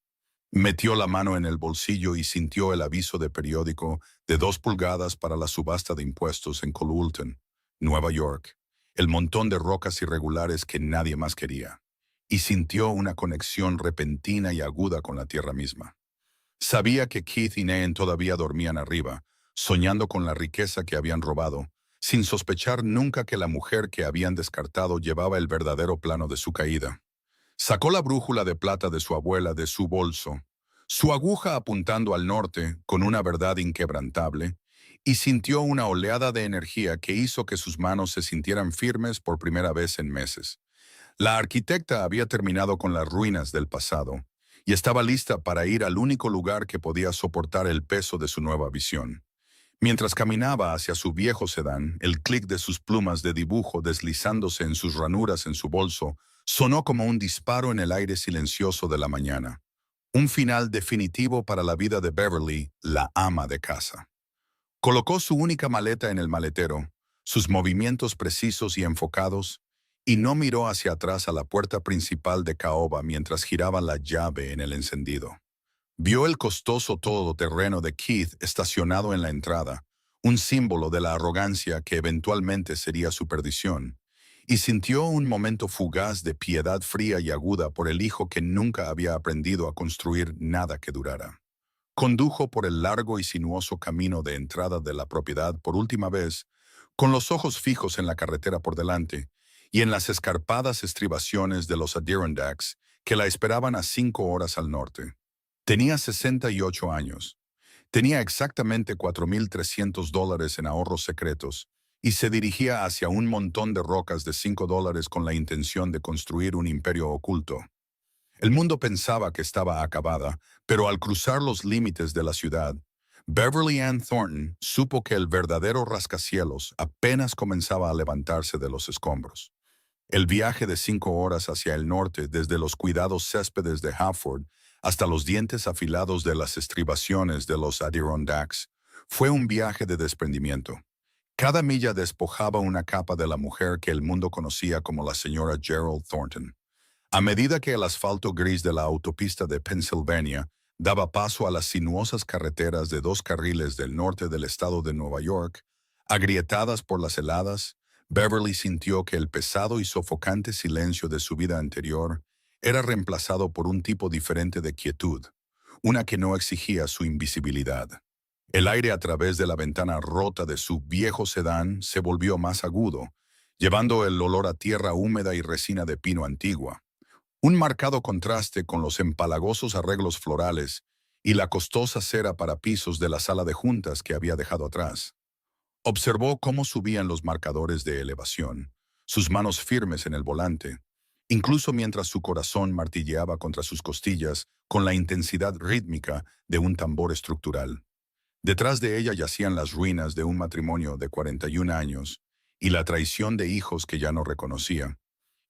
Metió la mano en el bolsillo y sintió el aviso de periódico de 2 pulgadas para la subasta de impuestos en Colulton, Nueva York, el montón de rocas irregulares que nadie más quería, y sintió una conexión repentina y aguda con la tierra misma. Sabía que Keith y Nan todavía dormían arriba, soñando con la riqueza que habían robado, sin sospechar nunca que la mujer que habían descartado llevaba el verdadero plano de su caída. Sacó la brújula de plata de su abuela de su bolso, su aguja apuntando al norte con una verdad inquebrantable, y sintió una oleada de energía que hizo que sus manos se sintieran firmes por primera vez en meses. La arquitecta había terminado con las ruinas del pasado y estaba lista para ir al único lugar que podía soportar el peso de su nueva visión. Mientras caminaba hacia su viejo sedán, el clic de sus plumas de dibujo deslizándose en sus ranuras en su bolso sonó como un disparo en el aire silencioso de la mañana. Un final definitivo para la vida de Beverly, la ama de casa. Colocó su única maleta en el maletero, sus movimientos precisos y enfocados, y no miró hacia atrás a la puerta principal de caoba mientras giraba la llave en el encendido. Vio el costoso todoterreno de Keith estacionado en la entrada, un símbolo de la arrogancia que eventualmente sería su perdición, y sintió un momento fugaz de piedad fría y aguda por el hijo que nunca había aprendido a construir nada que durara. Condujo por el largo y sinuoso camino de entrada de la propiedad por última vez, con los ojos fijos en la carretera por delante y en las escarpadas estribaciones de los Adirondacks que la esperaban a 5 horas al norte. Tenía 68 años. Tenía exactamente $4,300 en ahorros secretos y se dirigía hacia un montón de rocas de $5 con la intención de construir un imperio oculto. El mundo pensaba que estaba acabada, pero al cruzar los límites de la ciudad, Beverly Ann Thornton supo que el verdadero rascacielos apenas comenzaba a levantarse de los escombros. El viaje de 5 horas hacia el norte desde los cuidados céspedes de Halford hasta los dientes afilados de las estribaciones de los Adirondacks fue un viaje de desprendimiento. Cada milla despojaba una capa de la mujer que el mundo conocía como la señora Gerald Thornton. A medida que el asfalto gris de la autopista de Pennsylvania daba paso a las sinuosas carreteras de 2 carriles del norte del estado de Nueva York, agrietadas por las heladas, Beverly sintió que el pesado y sofocante silencio de su vida anterior era reemplazado por un tipo diferente de quietud, una que no exigía su invisibilidad. El aire a través de la ventana rota de su viejo sedán se volvió más agudo, llevando el olor a tierra húmeda y resina de pino antigua. Un marcado contraste con los empalagosos arreglos florales y la costosa cera para pisos de la sala de juntas que había dejado atrás. Observó cómo subían los marcadores de elevación, sus manos firmes en el volante, incluso mientras su corazón martilleaba contra sus costillas con la intensidad rítmica de un tambor estructural. Detrás de ella yacían las ruinas de un matrimonio de 41 años y la traición de hijos que ya no reconocía,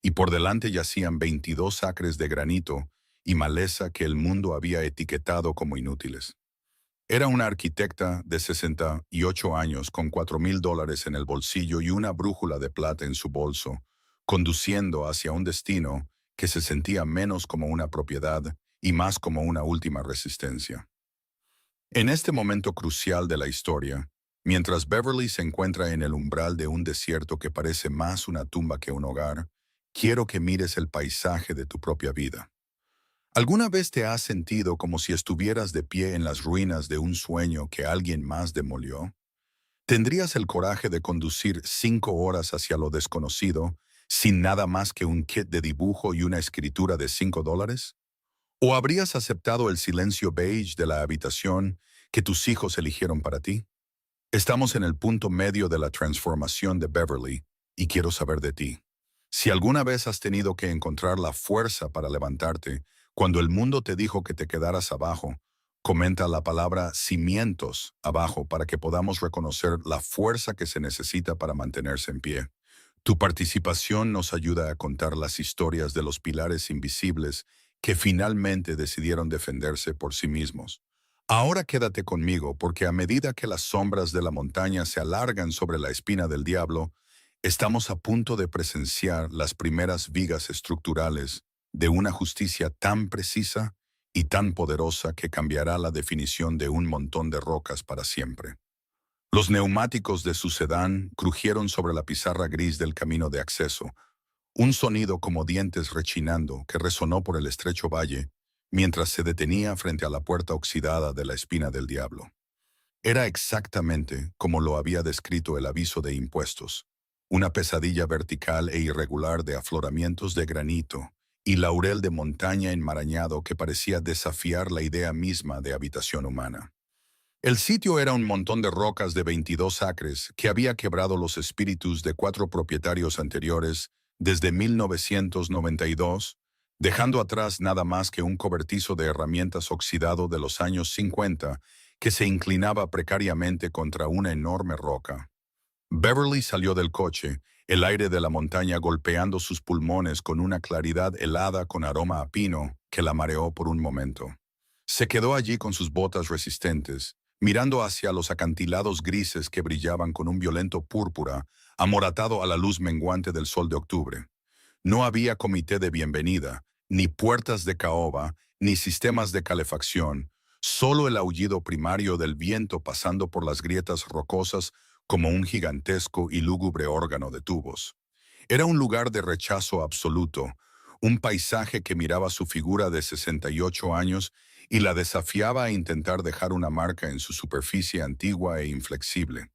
y por delante yacían 22 acres de granito y maleza que el mundo había etiquetado como inútiles. Era una arquitecta de 68 años con $4,000 en el bolsillo y una brújula de plata en su bolso, conduciendo hacia un destino que se sentía menos como una propiedad y más como una última resistencia. En este momento crucial de la historia, mientras Beverly se encuentra en el umbral de un desierto que parece más una tumba que un hogar, quiero que mires el paisaje de tu propia vida. ¿Alguna vez te has sentido como si estuvieras de pie en las ruinas de un sueño que alguien más demolió? ¿Tendrías el coraje de conducir 5 horas hacia lo desconocido sin nada más que un kit de dibujo y una escritura de $5? ¿O habrías aceptado el silencio beige de la habitación que tus hijos eligieron para ti? Estamos en el punto medio de la transformación de Beverly y quiero saber de ti. Si alguna vez has tenido que encontrar la fuerza para levantarte cuando el mundo te dijo que te quedaras abajo, comenta la palabra cimientos abajo para que podamos reconocer la fuerza que se necesita para mantenerse en pie. Tu participación nos ayuda a contar las historias de los pilares invisibles que finalmente decidieron defenderse por sí mismos. Ahora quédate conmigo porque a medida que las sombras de la montaña se alargan sobre la espina del diablo, estamos a punto de presenciar las primeras vigas estructurales de una justicia tan precisa y tan poderosa que cambiará la definición de un montón de rocas para siempre. Los neumáticos de su sedán crujieron sobre la pizarra gris del camino de acceso, un sonido como dientes rechinando que resonó por el estrecho valle mientras se detenía frente a la puerta oxidada de la espina del diablo. Era exactamente como lo había descrito el aviso de impuestos, una pesadilla vertical e irregular de afloramientos de granito y laurel de montaña enmarañado que parecía desafiar la idea misma de habitación humana. El sitio era un montón de rocas de 22 acres que había quebrado los espíritus de 4 propietarios anteriores desde 1992, dejando atrás nada más que un cobertizo de herramientas oxidado de los años 50 que se inclinaba precariamente contra una enorme roca. Beverly salió del coche, el aire de la montaña golpeando sus pulmones con una claridad helada con aroma a pino que la mareó por un momento. Se quedó allí con sus botas resistentes, mirando hacia los acantilados grises que brillaban con un violento púrpura, amoratado a la luz menguante del sol de octubre. No había comité de bienvenida, ni puertas de caoba, ni sistemas de calefacción, solo el aullido primario del viento pasando por las grietas rocosas como un gigantesco y lúgubre órgano de tubos. Era un lugar de rechazo absoluto, un paisaje que miraba su figura de 68 años y la desafiaba a intentar dejar una marca en su superficie antigua e inflexible.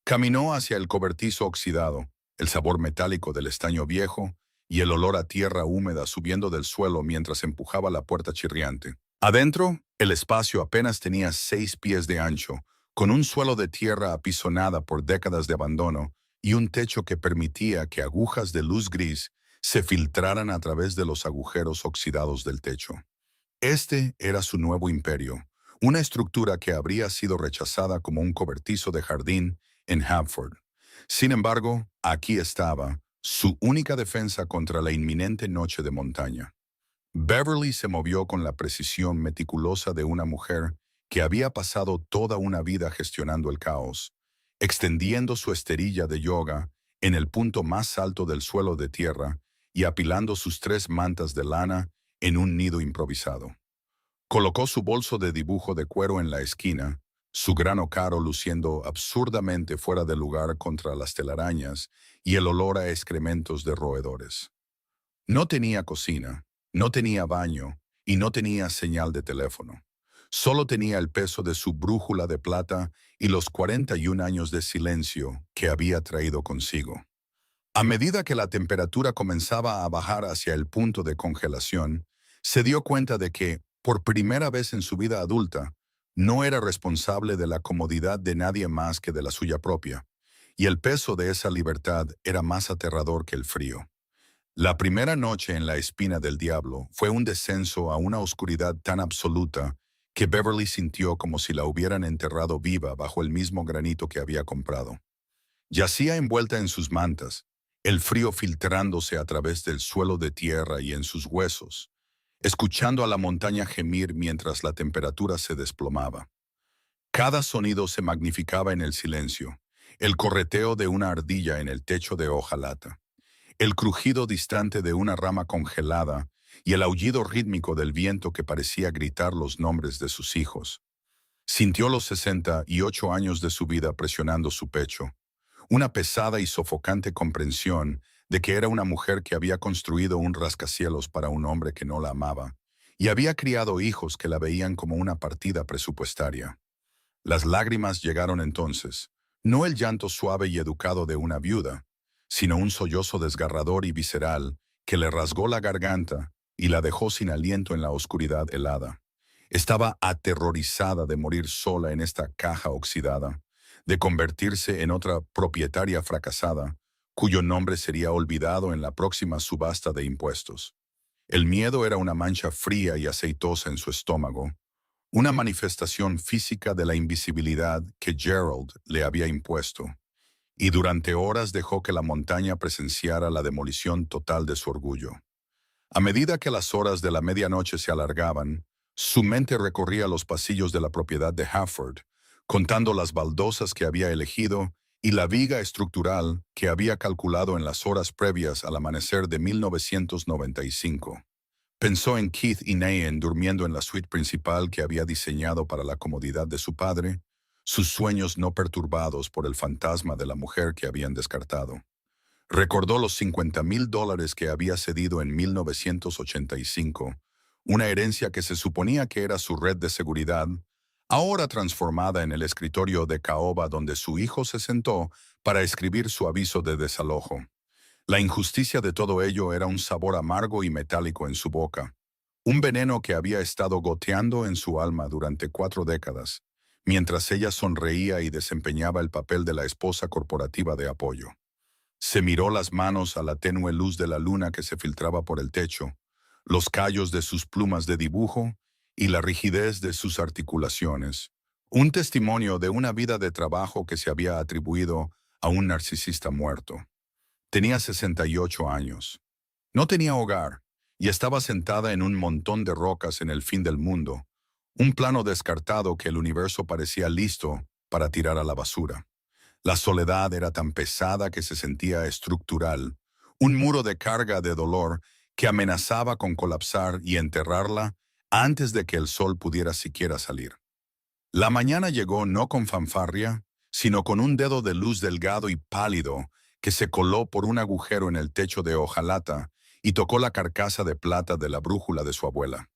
Caminó hacia el cobertizo oxidado, el sabor metálico del estaño viejo y el olor a tierra húmeda subiendo del suelo mientras empujaba la puerta chirriante. Adentro, el espacio apenas tenía 6 pies de ancho, con un suelo de tierra apisonada por décadas de abandono y un techo que permitía que agujas de luz gris se filtraran a través de los agujeros oxidados del techo. Este era su nuevo imperio, una estructura que habría sido rechazada como un cobertizo de jardín en Hampford. Sin embargo, aquí estaba, su única defensa contra la inminente noche de montaña. Beverly se movió con la precisión meticulosa de una mujer que había pasado toda una vida gestionando el caos, extendiendo su esterilla de yoga en el punto más alto del suelo de tierra y apilando sus 3 mantas de lana en un nido improvisado. Colocó su bolso de dibujo de cuero en la esquina, su grano caro luciendo absurdamente fuera de lugar contra las telarañas y el olor a excrementos de roedores. No tenía cocina, no tenía baño y no tenía señal de teléfono. Solo tenía el peso de su brújula de plata y los 41 años de silencio que había traído consigo. A medida que la temperatura comenzaba a bajar hacia el punto de congelación, se dio cuenta de que, por primera vez en su vida adulta, no era responsable de la comodidad de nadie más que de la suya propia, y el peso de esa libertad era más aterrador que el frío. La primera noche en la espina del diablo fue un descenso a una oscuridad tan absoluta que Beverly sintió como si la hubieran enterrado viva bajo el mismo granito que había comprado. Yacía envuelta en sus mantas, el frío filtrándose a través del suelo de tierra y en sus huesos, escuchando a la montaña gemir mientras la temperatura se desplomaba. Cada sonido se magnificaba en el silencio, el correteo de una ardilla en el techo de hojalata, el crujido distante de una rama congelada y el aullido rítmico del viento que parecía gritar los nombres de sus hijos. Sintió los 68 años de su vida presionando su pecho, una pesada y sofocante comprensión de que era una mujer que había construido un rascacielos para un hombre que no la amaba, y había criado hijos que la veían como una partida presupuestaria. Las lágrimas llegaron entonces, no el llanto suave y educado de una viuda, sino un sollozo desgarrador y visceral que le rasgó la garganta y la dejó sin aliento en la oscuridad helada. Estaba aterrorizada de morir sola en esta caja oxidada, de convertirse en otra propietaria fracasada, cuyo nombre sería olvidado en la próxima subasta de impuestos. El miedo era una mancha fría y aceitosa en su estómago, una manifestación física de la invisibilidad que Gerald le había impuesto, y durante horas dejó que la montaña presenciara la demolición total de su orgullo. A medida que las horas de la medianoche se alargaban, su mente recorría los pasillos de la propiedad de Hafford, contando las baldosas que había elegido y la viga estructural que había calculado en las horas previas al amanecer de 1995. Pensó en Keith y Nain durmiendo en la suite principal que había diseñado para la comodidad de su padre, sus sueños no perturbados por el fantasma de la mujer que habían descartado. Recordó los $50,000 que había cedido en 1985, una herencia que se suponía que era su red de seguridad, ahora transformada en el escritorio de caoba donde su hijo se sentó para escribir su aviso de desalojo. La injusticia de todo ello era un sabor amargo y metálico en su boca, un veneno que había estado goteando en su alma durante 4 décadas, mientras ella sonreía y desempeñaba el papel de la esposa corporativa de apoyo. Se miró las manos a la tenue luz de la luna que se filtraba por el techo, los callos de sus plumas de dibujo y la rigidez de sus articulaciones, un testimonio de una vida de trabajo que se había atribuido a un narcisista muerto. Tenía 68 años. No tenía hogar y estaba sentada en un montón de rocas en el fin del mundo, un plano descartado que el universo parecía listo para tirar a la basura. La soledad era tan pesada que se sentía estructural, un muro de carga de dolor que amenazaba con colapsar y enterrarla antes de que el sol pudiera siquiera salir. La mañana llegó no con fanfarria, sino con un dedo de luz delgado y pálido que se coló por un agujero en el techo de hojalata y tocó la carcasa de plata de la brújula de su abuela.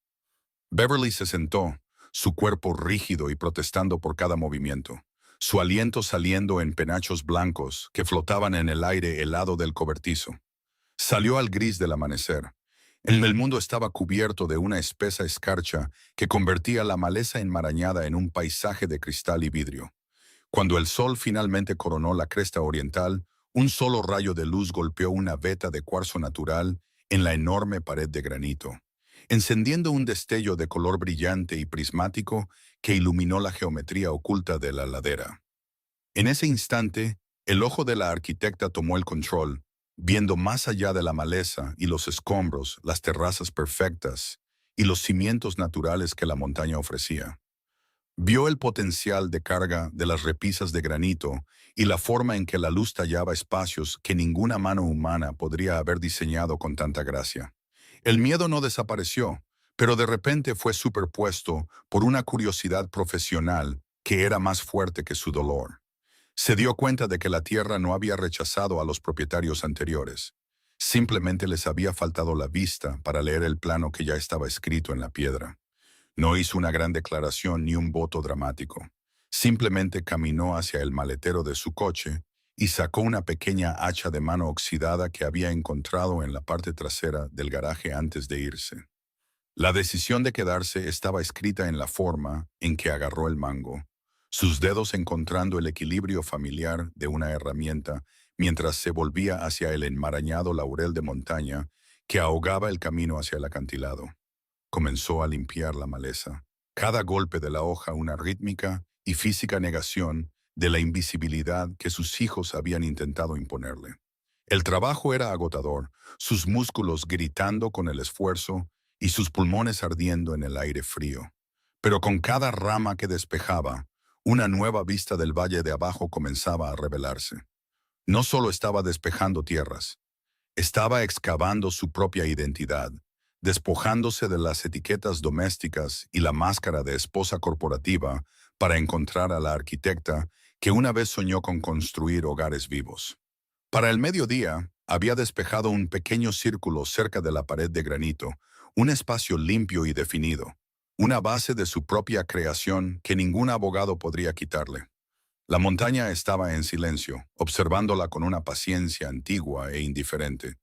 Beverly se sentó, su cuerpo rígido y protestando por cada movimiento, su aliento saliendo en penachos blancos que flotaban en el aire helado del cobertizo. Salió al gris del amanecer. El mundo estaba cubierto de una espesa escarcha que convertía la maleza enmarañada en un paisaje de cristal y vidrio. Cuando el sol finalmente coronó la cresta oriental, un solo rayo de luz golpeó una veta de cuarzo natural en la enorme pared de granito, encendiendo un destello de color brillante y prismático que iluminó la geometría oculta de la ladera. En ese instante, el ojo de la arquitecta tomó el control, viendo más allá de la maleza y los escombros, las terrazas perfectas y los cimientos naturales que la montaña ofrecía. Vio el potencial de carga de las repisas de granito y la forma en que la luz tallaba espacios que ninguna mano humana podría haber diseñado con tanta gracia. El miedo no desapareció, pero de repente fue superpuesto por una curiosidad profesional que era más fuerte que su dolor. Se dio cuenta de que la tierra no había rechazado a los propietarios anteriores. Simplemente les había faltado la vista para leer el plano que ya estaba escrito en la piedra. No hizo una gran declaración ni un voto dramático. Simplemente caminó hacia el maletero de su coche y sacó una pequeña hacha de mano oxidada que había encontrado en la parte trasera del garaje antes de irse. La decisión de quedarse estaba escrita en la forma en que agarró el mango, sus dedos encontrando el equilibrio familiar de una herramienta mientras se volvía hacia el enmarañado laurel de montaña que ahogaba el camino hacia el acantilado. Comenzó a limpiar la maleza. Cada golpe de la hoja una rítmica y física negación de la invisibilidad que sus hijos habían intentado imponerle. El trabajo era agotador, sus músculos gritando con el esfuerzo y sus pulmones ardiendo en el aire frío. Pero con cada rama que despejaba, una nueva vista del valle de abajo comenzaba a revelarse. No solo estaba despejando tierras, estaba excavando su propia identidad, despojándose de las etiquetas domésticas y la máscara de esposa corporativa para encontrar a la arquitecta que una vez soñó con construir hogares vivos. Para el mediodía, había despejado un pequeño círculo cerca de la pared de granito, un espacio limpio y definido, una base de su propia creación que ningún abogado podría quitarle. La montaña estaba en silencio, observándola con una paciencia antigua e indiferente.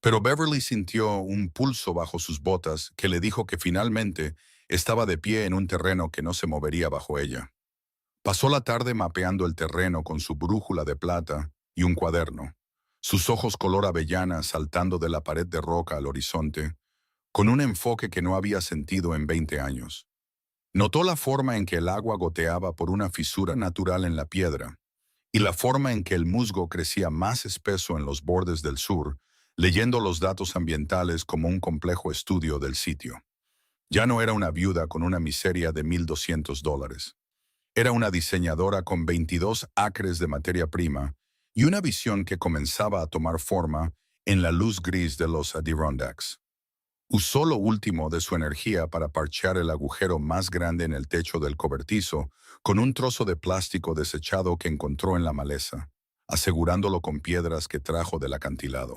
Pero Beverly sintió un pulso bajo sus botas que le dijo que finalmente estaba de pie en un terreno que no se movería bajo ella. Pasó la tarde mapeando el terreno con su brújula de plata y un cuaderno, sus ojos color avellana saltando de la pared de roca al horizonte, con un enfoque que no había sentido en 20 años. Notó la forma en que el agua goteaba por una fisura natural en la piedra y la forma en que el musgo crecía más espeso en los bordes del sur, leyendo los datos ambientales como un complejo estudio del sitio. Ya no era una viuda con una miseria de $1,200. Era una diseñadora con 22 acres de materia prima y una visión que comenzaba a tomar forma en la luz gris de los Adirondacks. Usó lo último de su energía para parchear el agujero más grande en el techo del cobertizo con un trozo de plástico desechado que encontró en la maleza, asegurándolo con piedras que trajo del acantilado.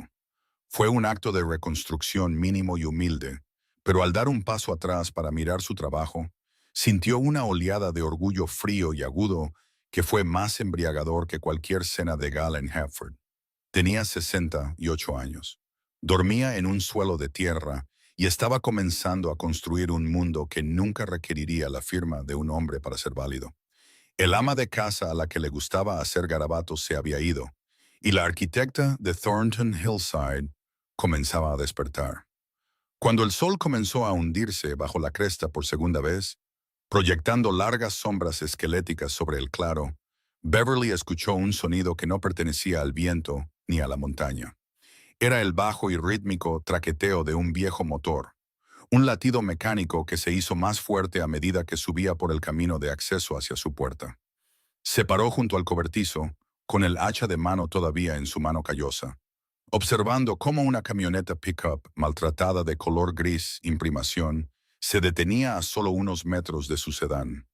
Fue un acto de reconstrucción mínimo y humilde, pero al dar un paso atrás para mirar su trabajo, sintió una oleada de orgullo frío y agudo que fue más embriagador que cualquier cena de gala en Hartford. Tenía 68 años. Dormía en un suelo de tierra y estaba comenzando a construir un mundo que nunca requeriría la firma de un hombre para ser válido. El ama de casa a la que le gustaba hacer garabatos se había ido, y la arquitecta de Thornton Hillside comenzaba a despertar. Cuando el sol comenzó a hundirse bajo la cresta por segunda vez, proyectando largas sombras esqueléticas sobre el claro, Beverly escuchó un sonido que no pertenecía al viento ni a la montaña. Era el bajo y rítmico traqueteo de un viejo motor, un latido mecánico que se hizo más fuerte a medida que subía por el camino de acceso hacia su puerta. Se paró junto al cobertizo, con el hacha de mano todavía en su mano callosa, observando cómo una camioneta pickup maltratada de color gris imprimación se detenía a solo unos metros de su sedán.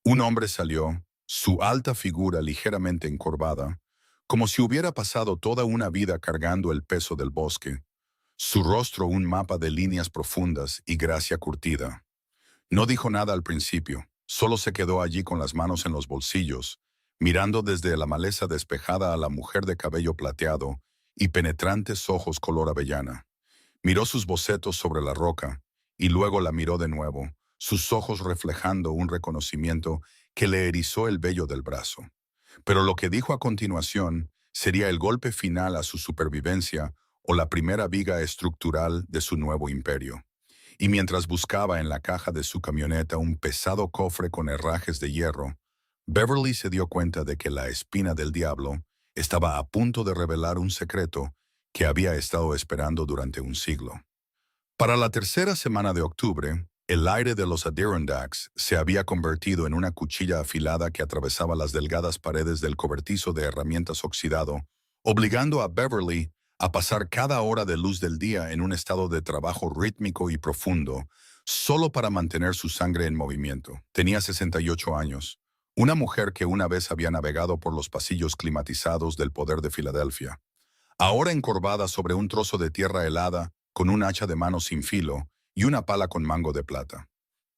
Un hombre salió, su alta figura ligeramente encorvada, como si hubiera pasado toda una vida cargando el peso del bosque, su rostro un mapa de líneas profundas y gracia curtida. No dijo nada al principio, solo se quedó allí con las manos en los bolsillos, mirando desde la maleza despejada a la mujer de cabello plateado y penetrantes ojos color avellana. Miró sus bocetos sobre la roca, y luego la miró de nuevo, sus ojos reflejando un reconocimiento que le erizó el vello del brazo. Pero lo que dijo a continuación sería el golpe final a su supervivencia o la primera viga estructural de su nuevo imperio. Y mientras buscaba en la caja de su camioneta un pesado cofre con herrajes de hierro, Beverly se dio cuenta de que la espina del diablo estaba a punto de revelar un secreto que había estado esperando durante un siglo. Para la tercera semana de octubre, el aire de los Adirondacks se había convertido en una cuchilla afilada que atravesaba las delgadas paredes del cobertizo de herramientas oxidado, obligando a Beverly a pasar cada hora de luz del día en un estado de trabajo rítmico y profundo, solo para mantener su sangre en movimiento. Tenía 68 años, una mujer que una vez había navegado por los pasillos climatizados del poder de Filadelfia. Ahora encorvada sobre un trozo de tierra helada, con un hacha de mano sin filo y una pala con mango de plata.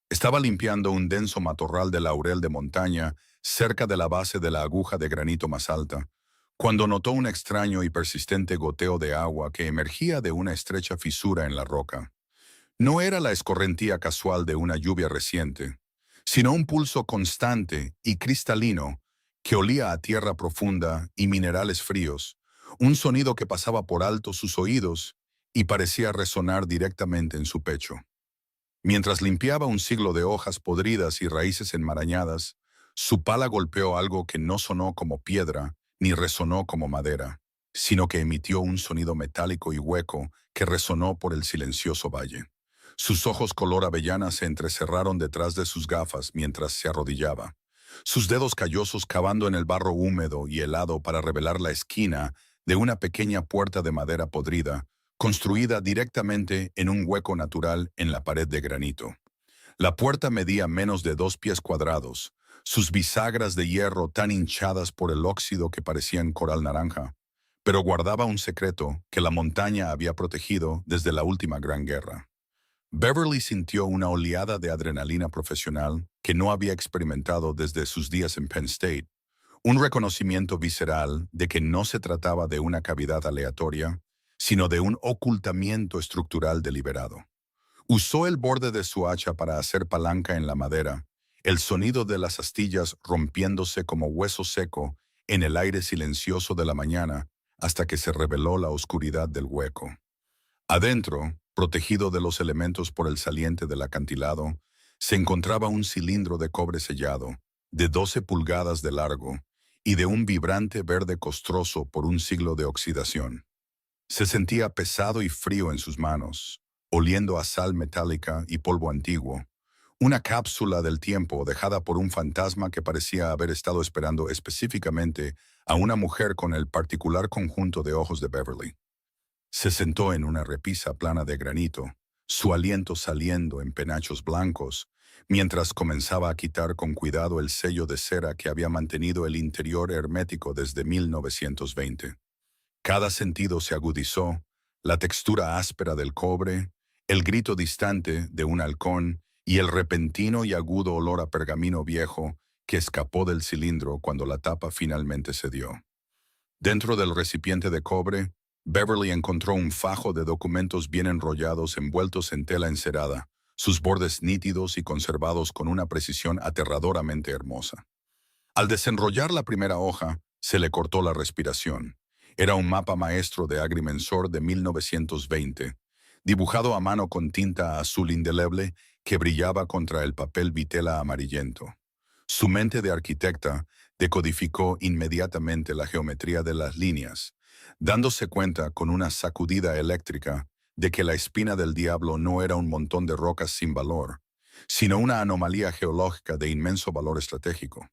Estaba limpiando un denso matorral de laurel de montaña cerca de la base de la aguja de granito más alta, cuando notó un extraño y persistente goteo de agua que emergía de una estrecha fisura en la roca. No era la escorrentía casual de una lluvia reciente, sino un pulso constante y cristalino que olía a tierra profunda y minerales fríos, un sonido que pasaba por alto sus oídos y parecía resonar directamente en su pecho. Mientras limpiaba un siglo de hojas podridas y raíces enmarañadas, su pala golpeó algo que no sonó como piedra ni resonó como madera, sino que emitió un sonido metálico y hueco que resonó por el silencioso valle. Sus ojos color avellana se entrecerraron detrás de sus gafas mientras se arrodillaba, sus dedos callosos cavando en el barro húmedo y helado para revelar la esquina de una pequeña puerta de madera podrida, construida directamente en un hueco natural en la pared de granito. La puerta medía menos de 2 pies cuadrados, sus bisagras de hierro tan hinchadas por el óxido que parecían coral naranja, pero guardaba un secreto que la montaña había protegido desde la última Gran Guerra. Beverly sintió una oleada de adrenalina profesional que no había experimentado desde sus días en Penn State, un reconocimiento visceral de que no se trataba de una cavidad aleatoria, sino de un ocultamiento estructural deliberado. Usó el borde de su hacha para hacer palanca en la madera, el sonido de las astillas rompiéndose como hueso seco en el aire silencioso de la mañana hasta que se reveló la oscuridad del hueco. Adentro, protegido de los elementos por el saliente del acantilado, se encontraba un cilindro de cobre sellado, de 12 pulgadas de largo y de un vibrante verde costroso por un siglo de oxidación. Se sentía pesado y frío en sus manos, oliendo a sal metálica y polvo antiguo, una cápsula del tiempo dejada por un fantasma que parecía haber estado esperando específicamente a una mujer con el particular conjunto de ojos de Beverly. Se sentó en una repisa plana de granito, su aliento saliendo en penachos blancos, mientras comenzaba a quitar con cuidado el sello de cera que había mantenido el interior hermético desde 1920. Cada sentido se agudizó, la textura áspera del cobre, el grito distante de un halcón y el repentino y agudo olor a pergamino viejo que escapó del cilindro cuando la tapa finalmente cedió. Dentro del recipiente de cobre, Beverly encontró un fajo de documentos bien enrollados envueltos en tela encerada, sus bordes nítidos y conservados con una precisión aterradoramente hermosa. Al desenrollar la primera hoja, se le cortó la respiración. Era un mapa maestro de agrimensor de 1920, dibujado a mano con tinta azul indeleble que brillaba contra el papel vitela amarillento. Su mente de arquitecta decodificó inmediatamente la geometría de las líneas, dándose cuenta con una sacudida eléctrica de que la espina del diablo no era un montón de rocas sin valor, sino una anomalía geológica de inmenso valor estratégico.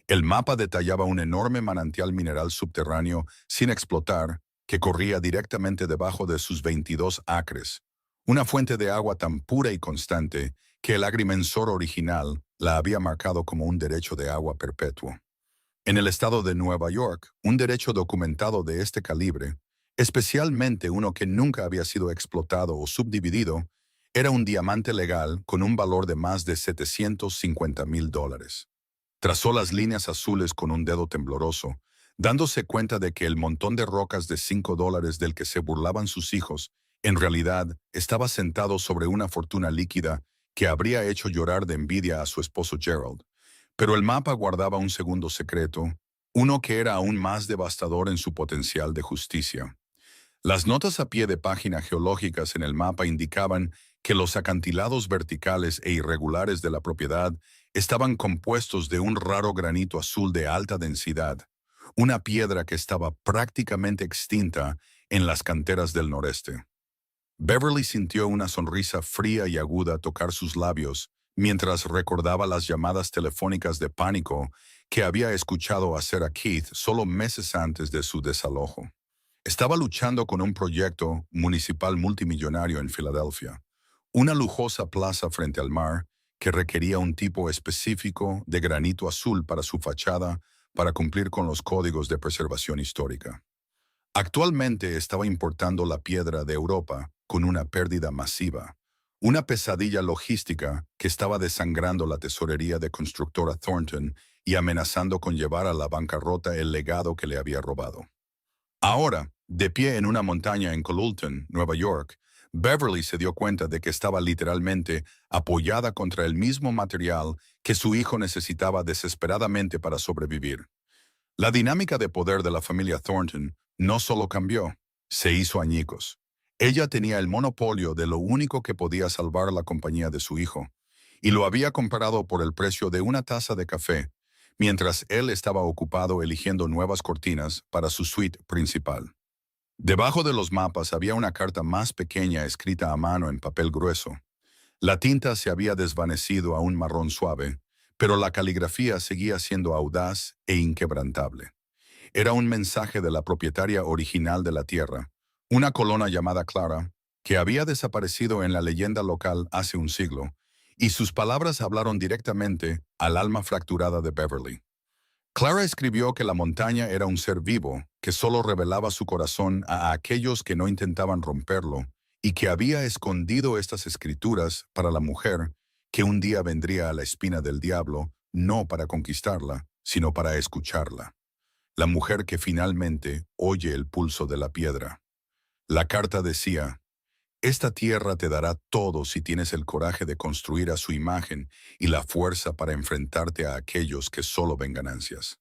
El mapa detallaba un enorme manantial mineral subterráneo sin explotar que corría directamente debajo de sus 22 acres, una fuente de agua tan pura y constante que el agrimensor original la había marcado como un derecho de agua perpetuo. En el estado de Nueva York, un derecho documentado de este calibre, especialmente uno que nunca había sido explotado o subdividido, era un diamante legal con un valor de más de $750,000. Trazó las líneas azules con un dedo tembloroso, dándose cuenta de que el montón de rocas de $5 del que se burlaban sus hijos, en realidad estaba sentado sobre una fortuna líquida que habría hecho llorar de envidia a su esposo Gerald. Pero el mapa guardaba un segundo secreto, uno que era aún más devastador en su potencial de justicia. Las notas a pie de página geológicas en el mapa indicaban que los acantilados verticales e irregulares de la propiedad estaban compuestos de un raro granito azul de alta densidad, una piedra que estaba prácticamente extinta en las canteras del noreste. Beverly sintió una sonrisa fría y aguda tocar sus labios mientras recordaba las llamadas telefónicas de pánico que había escuchado hacer a Keith solo meses antes de su desalojo. Estaba luchando con un proyecto municipal multimillonario en Filadelfia, una lujosa plaza frente al mar que requería un tipo específico de granito azul para su fachada para cumplir con los códigos de preservación histórica. Actualmente estaba importando la piedra de Europa con una pérdida masiva, una pesadilla logística que estaba desangrando la tesorería de constructora Thornton y amenazando con llevar a la bancarrota el legado que le había robado. Ahora, de pie en una montaña en Colulton, Nueva York, Beverly se dio cuenta de que estaba literalmente apoyada contra el mismo material que su hijo necesitaba desesperadamente para sobrevivir. La dinámica de poder de la familia Thornton no solo cambió, se hizo añicos. Ella tenía el monopolio de lo único que podía salvar la compañía de su hijo, y lo había comprado por el precio de una taza de café, mientras él estaba ocupado eligiendo nuevas cortinas para su suite principal. Debajo de los mapas había una carta más pequeña escrita a mano en papel grueso, La tinta se había desvanecido a un marrón suave, pero la caligrafía seguía siendo audaz e inquebrantable. Era un mensaje de la propietaria original de la tierra, una colonia llamada Clara, que había desaparecido en la leyenda local hace un siglo, y sus palabras hablaron directamente al alma fracturada de Beverly. Clara escribió que la montaña era un ser vivo que solo revelaba su corazón a aquellos que no intentaban romperlo y que había escondido estas escrituras para la mujer que un día vendría a la espina del diablo, no para conquistarla, sino para escucharla. La mujer que finalmente oye el pulso de la piedra. La carta decía: esta tierra te dará todo si tienes el coraje de construir a su imagen y la fuerza para enfrentarte a aquellos que solo ven ganancias.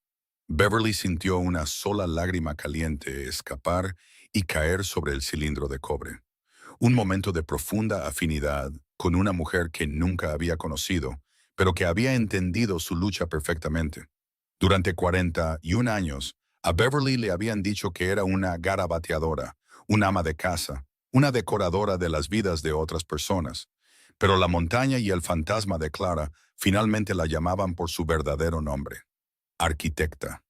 Beverly sintió una sola lágrima caliente escapar y caer sobre el cilindro de cobre. Un momento de profunda afinidad con una mujer que nunca había conocido, pero que había entendido su lucha perfectamente. Durante 41 años, a Beverly le habían dicho que era una garabateadora, una ama de casa, una decoradora de las vidas de otras personas. Pero la montaña y el fantasma de Clara finalmente la llamaban por su verdadero nombre: arquitecta.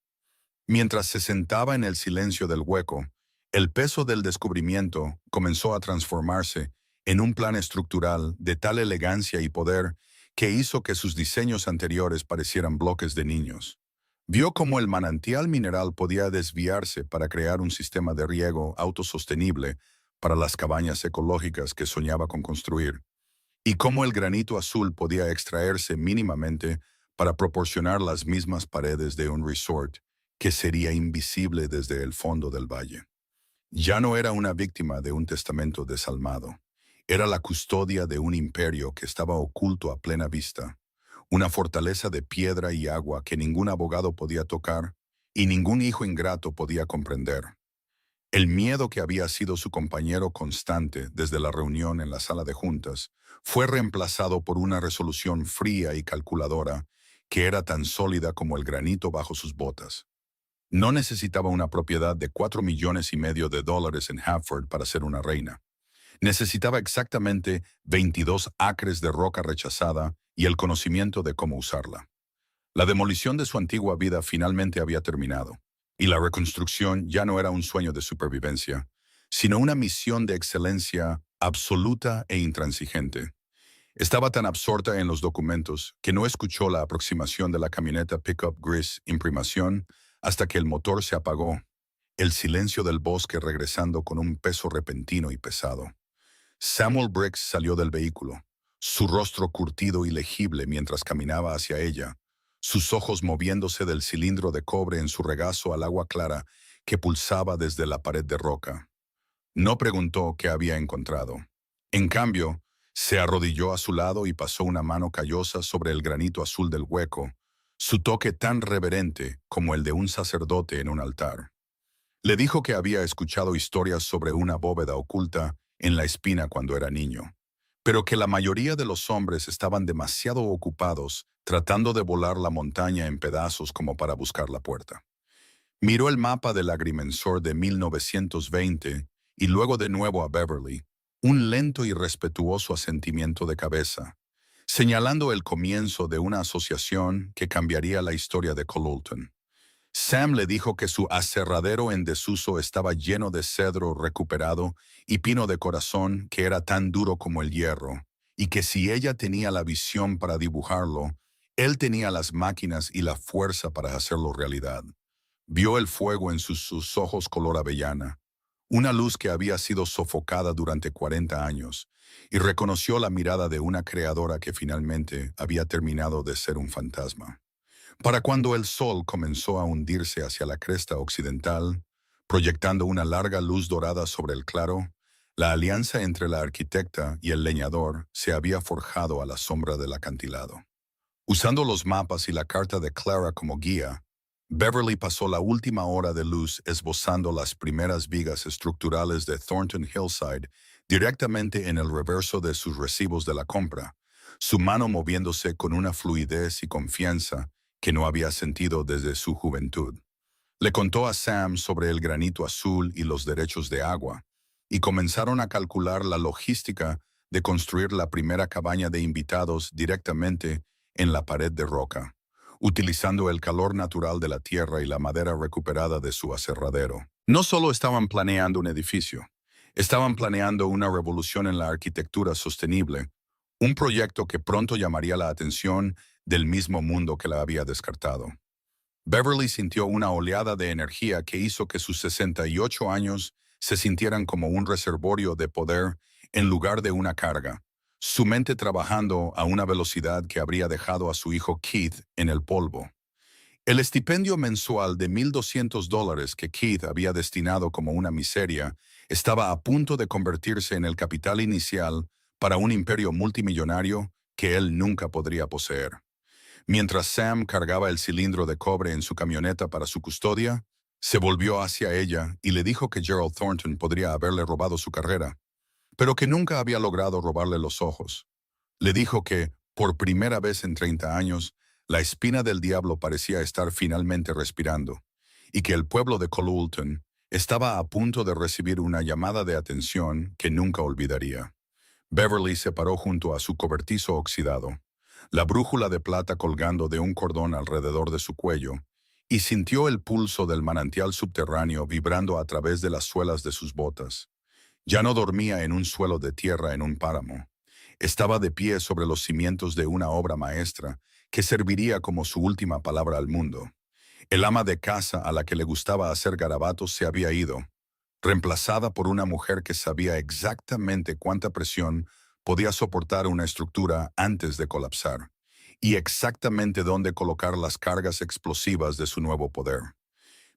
Mientras se sentaba en el silencio del hueco, el peso del descubrimiento comenzó a transformarse en un plan estructural de tal elegancia y poder que hizo que sus diseños anteriores parecieran bloques de niños. Vio cómo el manantial mineral podía desviarse para crear un sistema de riego autosostenible para las cabañas ecológicas que soñaba con construir, y cómo el granito azul podía extraerse mínimamente para proporcionar las mismas paredes de un resort que sería invisible desde el fondo del valle. Ya no era una víctima de un testamento desalmado. Era la custodia de un imperio que estaba oculto a plena vista, una fortaleza de piedra y agua que ningún abogado podía tocar y ningún hijo ingrato podía comprender. El miedo que había sido su compañero constante desde la reunión en la sala de juntas fue reemplazado por una resolución fría y calculadora que era tan sólida como el granito bajo sus botas. No necesitaba una propiedad de $4,5 millones en Hafford para ser una reina. Necesitaba exactamente 22 acres de roca rechazada y el conocimiento de cómo usarla. La demolición de su antigua vida finalmente había terminado, y la reconstrucción ya no era un sueño de supervivencia, sino una misión de excelencia absoluta e intransigente. Estaba tan absorta en los documentos que no escuchó la aproximación de la camioneta pickup gris imprimación hasta que el motor se apagó, el silencio del bosque regresando con un peso repentino y pesado. Samuel Briggs salió del vehículo, su rostro curtido y legible mientras caminaba hacia ella, sus ojos moviéndose del cilindro de cobre en su regazo al agua clara que pulsaba desde la pared de roca. No preguntó qué había encontrado. En cambio, se arrodilló a su lado y pasó una mano callosa sobre el granito azul del hueco, su toque tan reverente como el de un sacerdote en un altar. Le dijo que había escuchado historias sobre una bóveda oculta en la espina cuando era niño, pero que la mayoría de los hombres estaban demasiado ocupados tratando de volar la montaña en pedazos como para buscar la puerta. Miró el mapa del agrimensor de 1920 y luego de nuevo a Beverly, un lento y respetuoso asentimiento de cabeza, señalando el comienzo de una asociación que cambiaría la historia de Colulton. Sam le dijo que su aserradero en desuso estaba lleno de cedro recuperado y pino de corazón que era tan duro como el hierro, y que si ella tenía la visión para dibujarlo, él tenía las máquinas y la fuerza para hacerlo realidad. Vio el fuego en sus ojos color avellana, una luz que había sido sofocada durante 40 años, y reconoció la mirada de una creadora que finalmente había terminado de ser un fantasma. Para cuando el sol comenzó a hundirse hacia la cresta occidental, proyectando una larga luz dorada sobre el claro, la alianza entre la arquitecta y el leñador se había forjado a la sombra del acantilado. Usando los mapas y la carta de Clara como guía, Beverly pasó la última hora de luz esbozando las primeras vigas estructurales de Thornton Hillside directamente en el reverso de sus recibos de la compra, su mano moviéndose con una fluidez y confianza que no había sentido desde su juventud. Le contó a Sam sobre el granito azul y los derechos de agua, y comenzaron a calcular la logística de construir la primera cabaña de invitados directamente en la pared de roca, utilizando el calor natural de la tierra y la madera recuperada de su aserradero. No solo estaban planeando un edificio, estaban planeando una revolución en la arquitectura sostenible, un proyecto que pronto llamaría la atención del mismo mundo que la había descartado. Beverly sintió una oleada de energía que hizo que sus 68 años se sintieran como un reservorio de poder en lugar de una carga, su mente trabajando a una velocidad que habría dejado a su hijo Keith en el polvo. El estipendio mensual de $1,200 que Keith había destinado como una miseria estaba a punto de convertirse en el capital inicial para un imperio multimillonario que él nunca podría poseer. Mientras Sam cargaba el cilindro de cobre en su camioneta para su custodia, se volvió hacia ella y le dijo que Gerald Thornton podría haberle robado su carrera, pero que nunca había logrado robarle los ojos. Le dijo que, por primera vez en 30 años, la espina del diablo parecía estar finalmente respirando, y que el pueblo de Colulton estaba a punto de recibir una llamada de atención que nunca olvidaría. Beverly se paró junto a su cobertizo oxidado, la brújula de plata colgando de un cordón alrededor de su cuello, y sintió el pulso del manantial subterráneo vibrando a través de las suelas de sus botas. Ya no dormía en un suelo de tierra en un páramo. Estaba de pie sobre los cimientos de una obra maestra que serviría como su última palabra al mundo. El ama de casa a la que le gustaba hacer garabatos se había ido, reemplazada por una mujer que sabía exactamente cuánta presión podía soportar una estructura antes de colapsar, y exactamente dónde colocar las cargas explosivas de su nuevo poder.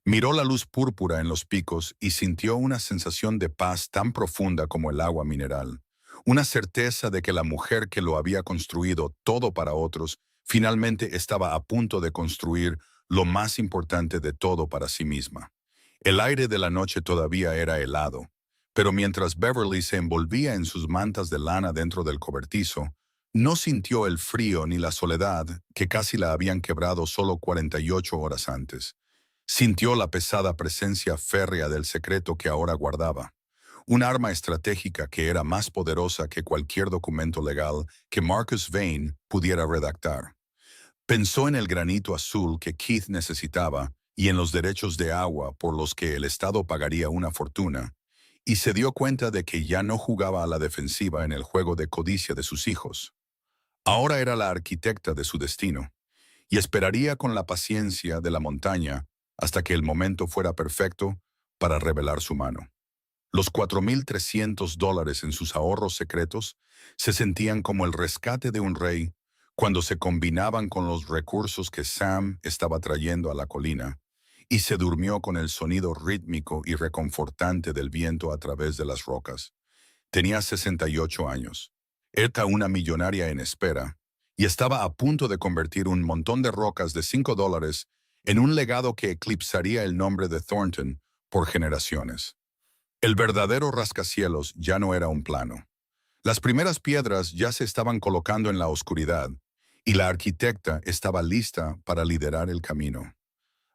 Miró la luz púrpura en los picos y sintió una sensación de paz tan profunda como el agua mineral, una certeza de que la mujer que lo había construido todo para otros finalmente estaba a punto de construir lo más importante de todo para sí misma. El aire de la noche todavía era helado, pero mientras Beverly se envolvía en sus mantas de lana dentro del cobertizo, no sintió el frío ni la soledad que casi la habían quebrado solo 48 horas antes. Sintió la pesada presencia férrea del secreto que ahora guardaba, un arma estratégica que era más poderosa que cualquier documento legal que Marcus Vane pudiera redactar. Pensó en el granito azul que Keith necesitaba y en los derechos de agua por los que el Estado pagaría una fortuna, y se dio cuenta de que ya no jugaba a la defensiva en el juego de codicia de sus hijos. Ahora era la arquitecta de su destino, y esperaría con la paciencia de la montaña hasta que el momento fuera perfecto para revelar su mano. Los $4,300 en sus ahorros secretos se sentían como el rescate de un rey cuando se combinaban con los recursos que Sam estaba trayendo a la colina, y se durmió con el sonido rítmico y reconfortante del viento a través de las rocas. Tenía 68 años. Era una millonaria en espera, y estaba a punto de convertir un montón de rocas de $5 en un legado que eclipsaría el nombre de Thornton por generaciones. El verdadero rascacielos ya no era un plano. Las primeras piedras ya se estaban colocando en la oscuridad, y la arquitecta estaba lista para liderar el camino.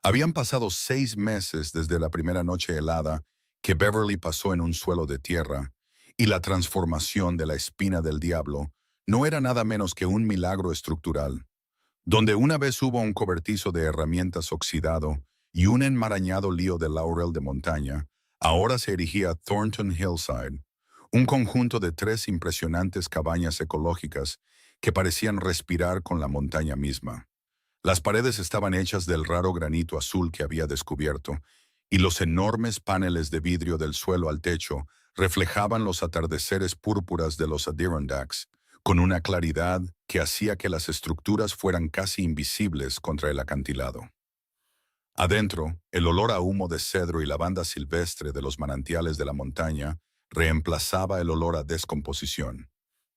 Habían pasado 6 meses desde la primera noche helada que Beverly pasó en un suelo de tierra, y la transformación de la espina del diablo no era nada menos que un milagro estructural. Donde una vez hubo un cobertizo de herramientas oxidado y un enmarañado lío de laurel de montaña, ahora se erigía Thornton Hillside, un conjunto de 3 impresionantes cabañas ecológicas que parecían respirar con la montaña misma. Las paredes estaban hechas del raro granito azul que había descubierto, y los enormes paneles de vidrio del suelo al techo reflejaban los atardeceres púrpuras de los Adirondacks, con una claridad que hacía que las estructuras fueran casi invisibles contra el acantilado. Adentro, el olor a humo de cedro y lavanda silvestre de los manantiales de la montaña reemplazaba el olor a descomposición,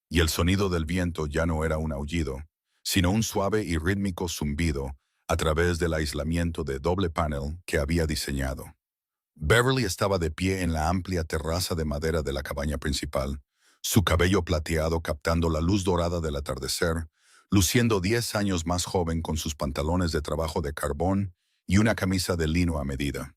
y el sonido del viento ya no era un aullido, sino un suave y rítmico zumbido a través del aislamiento de doble panel que había diseñado. Beverly estaba de pie en la amplia terraza de madera de la cabaña principal, su cabello plateado captando la luz dorada del atardecer, luciendo 10 años más joven con sus pantalones de trabajo de carbón y una camisa de lino a medida.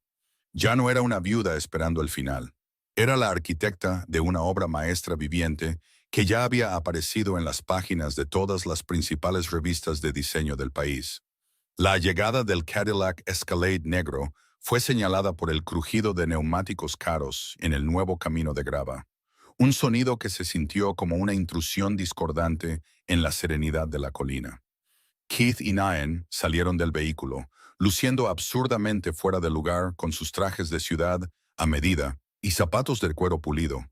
Ya no era una viuda esperando el final. Era la arquitecta de una obra maestra viviente que ya había aparecido en las páginas de todas las principales revistas de diseño del país. La llegada del Cadillac Escalade negro fue señalada por el crujido de neumáticos caros en el nuevo camino de grava, un sonido que se sintió como una intrusión discordante en la serenidad de la colina. Keith y Naen salieron del vehículo, luciendo absurdamente fuera de lugar con sus trajes de ciudad a medida y zapatos de cuero pulido,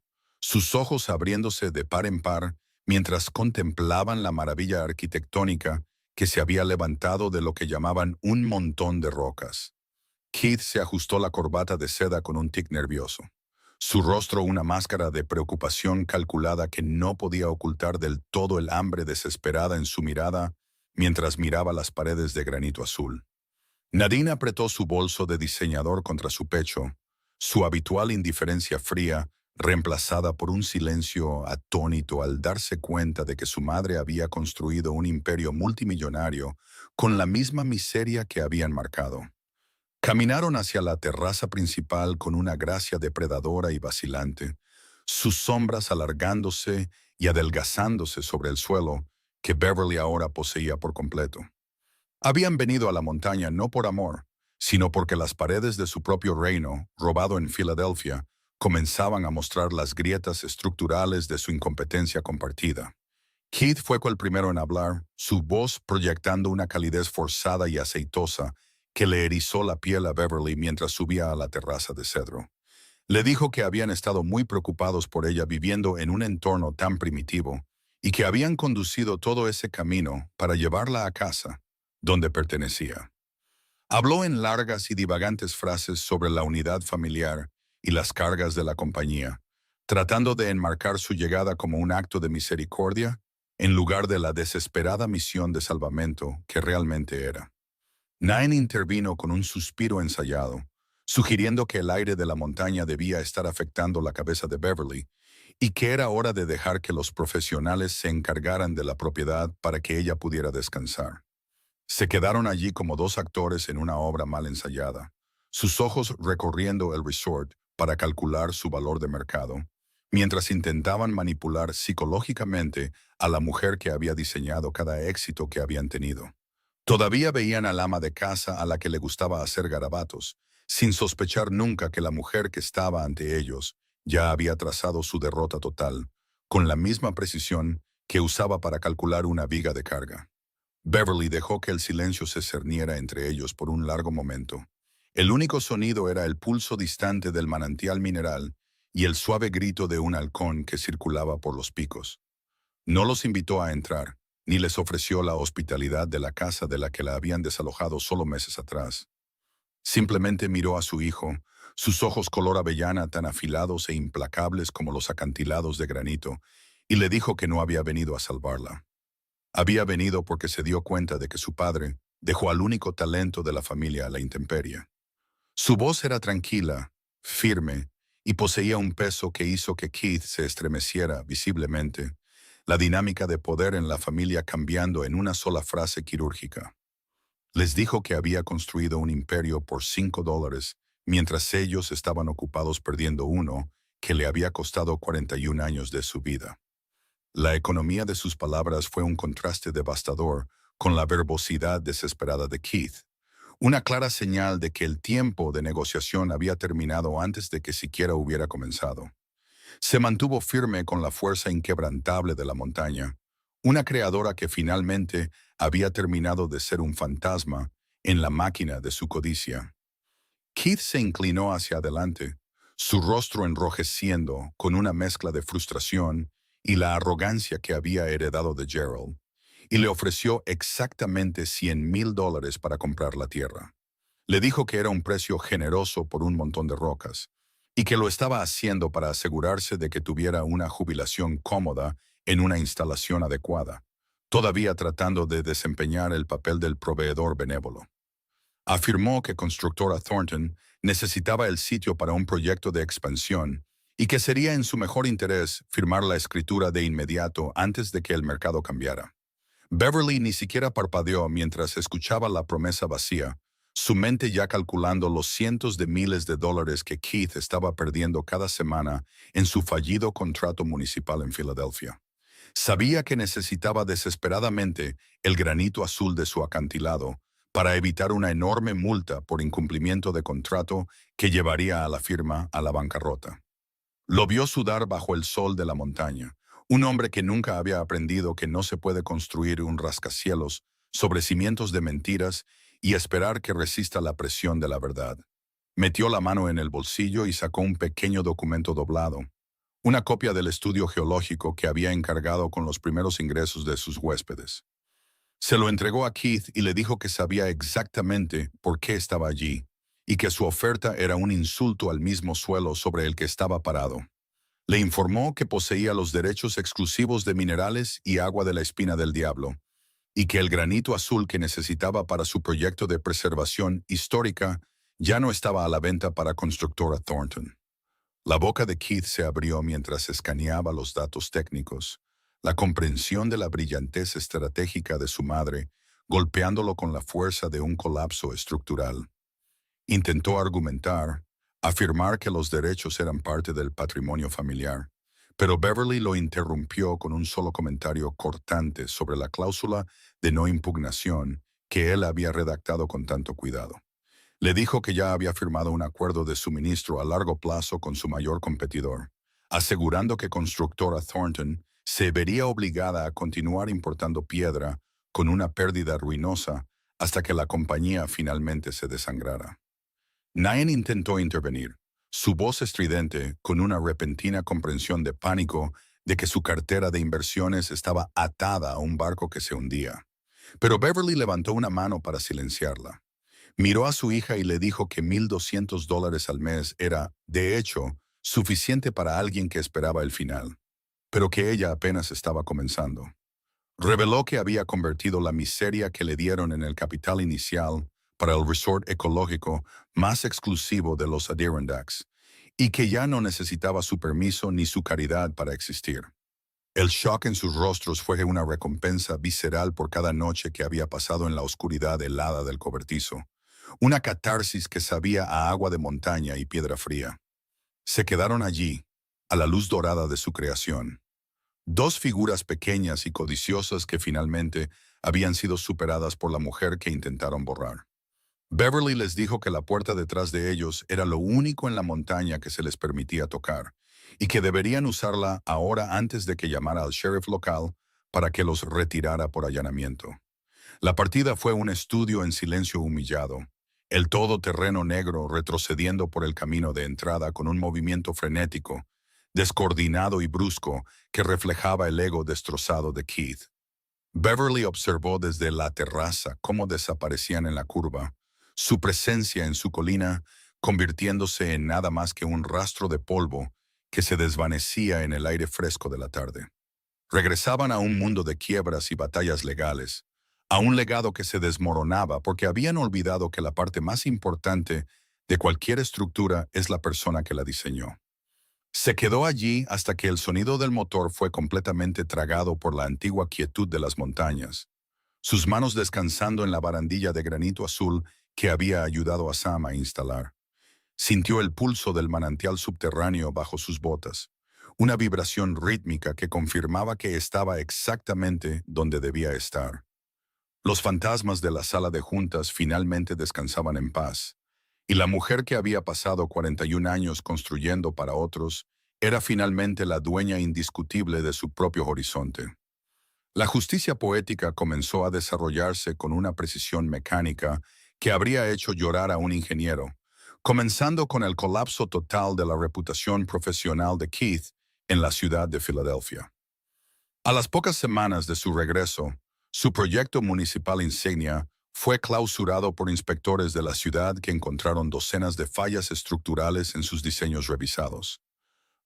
sus ojos abriéndose de par en par mientras contemplaban la maravilla arquitectónica que se había levantado de lo que llamaban un montón de rocas. Keith se ajustó la corbata de seda con un tic nervioso, su rostro una máscara de preocupación calculada que no podía ocultar del todo el hambre desesperada en su mirada mientras miraba las paredes de granito azul. Nadine apretó su bolso de diseñador contra su pecho, su habitual indiferencia fría reemplazada por un silencio atónito al darse cuenta de que su madre había construido un imperio multimillonario con la misma miseria que habían marcado. Caminaron hacia la terraza principal con una gracia depredadora y vacilante, sus sombras alargándose y adelgazándose sobre el suelo que Beverly ahora poseía por completo. Habían venido a la montaña no por amor, sino porque las paredes de su propio reino, robado en Filadelfia, comenzaban a mostrar las grietas estructurales de su incompetencia compartida. Keith fue el primero en hablar, su voz proyectando una calidez forzada y aceitosa que le erizó la piel a Beverly mientras subía a la terraza de cedro. Le dijo que habían estado muy preocupados por ella viviendo en un entorno tan primitivo y que habían conducido todo ese camino para llevarla a casa, donde pertenecía. Habló en largas y divagantes frases sobre la unidad familiar y las cargas de la compañía, tratando de enmarcar su llegada como un acto de misericordia en lugar de la desesperada misión de salvamento que realmente era. Nain intervino con un suspiro ensayado, sugiriendo que el aire de la montaña debía estar afectando la cabeza de Beverly y que era hora de dejar que los profesionales se encargaran de la propiedad para que ella pudiera descansar. Se quedaron allí como dos actores en una obra mal ensayada, sus ojos recorriendo el resort para calcular su valor de mercado, mientras intentaban manipular psicológicamente a la mujer que había diseñado cada éxito que habían tenido. Todavía veían al ama de casa a la que le gustaba hacer garabatos, sin sospechar nunca que la mujer que estaba ante ellos ya había trazado su derrota total, con la misma precisión que usaba para calcular una viga de carga. Beverly dejó que el silencio se cerniera entre ellos por un largo momento. El único sonido era el pulso distante del manantial mineral y el suave grito de un halcón que circulaba por los picos. No los invitó a entrar, ni les ofreció la hospitalidad de la casa de la que la habían desalojado solo meses atrás. Simplemente miró a su hijo, sus ojos color avellana tan afilados e implacables como los acantilados de granito, y le dijo que no había venido a salvarla. Había venido porque se dio cuenta de que su padre dejó al único talento de la familia a la intemperie. Su voz era tranquila, firme, y poseía un peso que hizo que Keith se estremeciera visiblemente, la dinámica de poder en la familia cambiando en una sola frase quirúrgica. Les dijo que había construido un imperio por $5, mientras ellos estaban ocupados perdiendo uno que le había costado 41 años de su vida. La economía de sus palabras fue un contraste devastador con la verbosidad desesperada de Keith, una clara señal de que el tiempo de negociación había terminado antes de que siquiera hubiera comenzado. Se mantuvo firme con la fuerza inquebrantable de la montaña, una creadora que finalmente había terminado de ser un fantasma en la máquina de su codicia. Keith se inclinó hacia adelante, su rostro enrojeciendo con una mezcla de frustración y la arrogancia que había heredado de Gerald, y le ofreció exactamente $100,000 para comprar la tierra. Le dijo que era un precio generoso por un montón de rocas, y que lo estaba haciendo para asegurarse de que tuviera una jubilación cómoda en una instalación adecuada, todavía tratando de desempeñar el papel del proveedor benévolo. Afirmó que Constructora Thornton necesitaba el sitio para un proyecto de expansión y que sería en su mejor interés firmar la escritura de inmediato antes de que el mercado cambiara. Beverly ni siquiera parpadeó mientras escuchaba la promesa vacía, su mente ya calculando los cientos de miles de dólares que Keith estaba perdiendo cada semana en su fallido contrato municipal en Filadelfia. Sabía que necesitaba desesperadamente el granito azul de su acantilado para evitar una enorme multa por incumplimiento de contrato que llevaría a la firma a la bancarrota. Lo vio sudar bajo el sol de la montaña, un hombre que nunca había aprendido que no se puede construir un rascacielos sobre cimientos de mentiras y esperar que resista la presión de la verdad. Metió la mano en el bolsillo y sacó un pequeño documento doblado, una copia del estudio geológico que había encargado con los primeros ingresos de sus huéspedes. Se lo entregó a Keith y le dijo que sabía exactamente por qué estaba allí, y que su oferta era un insulto al mismo suelo sobre el que estaba parado. Le informó que poseía los derechos exclusivos de minerales y agua de la espina del diablo, y que el granito azul que necesitaba para su proyecto de preservación histórica ya no estaba a la venta para Constructora Thornton. La boca de Keith se abrió mientras escaneaba los datos técnicos, la comprensión de la brillantez estratégica de su madre, golpeándolo con la fuerza de un colapso estructural. Intentó argumentar, afirmar que los derechos eran parte del patrimonio familiar, pero Beverly lo interrumpió con un solo comentario cortante sobre la cláusula de no impugnación que él había redactado con tanto cuidado. Le dijo que ya había firmado un acuerdo de suministro a largo plazo con su mayor competidor, asegurando que Constructora Thornton se vería obligada a continuar importando piedra con una pérdida ruinosa hasta que la compañía finalmente se desangrara. Nain intentó intervenir, su voz estridente con una repentina comprensión de pánico de que su cartera de inversiones estaba atada a un barco que se hundía. Pero Beverly levantó una mano para silenciarla. Miró a su hija y le dijo que $1,200 al mes era, de hecho, suficiente para alguien que esperaba el final, pero que ella apenas estaba comenzando. Reveló que había convertido la miseria que le dieron en el capital inicial para el resort ecológico más exclusivo de los Adirondacks, y que ya no necesitaba su permiso ni su caridad para existir. El shock en sus rostros fue una recompensa visceral por cada noche que había pasado en la oscuridad helada del cobertizo, una catarsis que sabía a agua de montaña y piedra fría. Se quedaron allí, a la luz dorada de su creación. Dos figuras pequeñas y codiciosas que finalmente habían sido superadas por la mujer que intentaron borrar. Beverly les dijo que la puerta detrás de ellos era lo único en la montaña que se les permitía tocar, y que deberían usarla ahora antes de que llamara al sheriff local para que los retirara por allanamiento. La partida fue un estudio en silencio humillado, el todoterreno negro retrocediendo por el camino de entrada con un movimiento frenético, descoordinado y brusco que reflejaba el ego destrozado de Keith. Beverly observó desde la terraza cómo desaparecían en la curva, su presencia en su colina convirtiéndose en nada más que un rastro de polvo que se desvanecía en el aire fresco de la tarde. Regresaban a un mundo de quiebras y batallas legales, a un legado que se desmoronaba porque habían olvidado que la parte más importante de cualquier estructura es la persona que la diseñó. Se quedó allí hasta que el sonido del motor fue completamente tragado por la antigua quietud de las montañas, sus manos descansando en la barandilla de granito azul que había ayudado a Sam a instalar. Sintió el pulso del manantial subterráneo bajo sus botas, una vibración rítmica que confirmaba que estaba exactamente donde debía estar. Los fantasmas de la sala de juntas finalmente descansaban en paz, y la mujer que había pasado 41 años construyendo para otros era finalmente la dueña indiscutible de su propio horizonte. La justicia poética comenzó a desarrollarse con una precisión mecánica que habría hecho llorar a un ingeniero, comenzando con el colapso total de la reputación profesional de Keith en la ciudad de Filadelfia. A las pocas semanas de su regreso, su proyecto municipal insignia fue clausurado por inspectores de la ciudad que encontraron docenas de fallas estructurales en sus diseños revisados.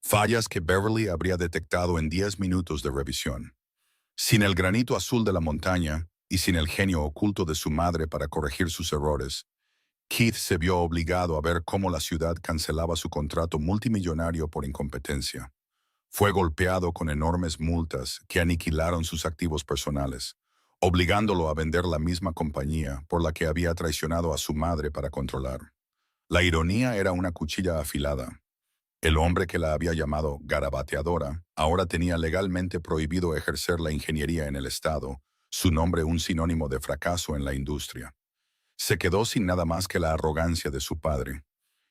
Fallas que Beverly habría detectado en 10 minutos de revisión. Sin el granito azul de la montaña y sin el genio oculto de su madre para corregir sus errores, Keith se vio obligado a ver cómo la ciudad cancelaba su contrato multimillonario por incompetencia. Fue golpeado con enormes multas que aniquilaron sus activos personales, obligándolo a vender la misma compañía por la que había traicionado a su madre para controlar. La ironía era una cuchilla afilada. El hombre que la había llamado garabateadora ahora tenía legalmente prohibido ejercer la ingeniería en el estado, su nombre un sinónimo de fracaso en la industria. Se quedó sin nada más que la arrogancia de su padre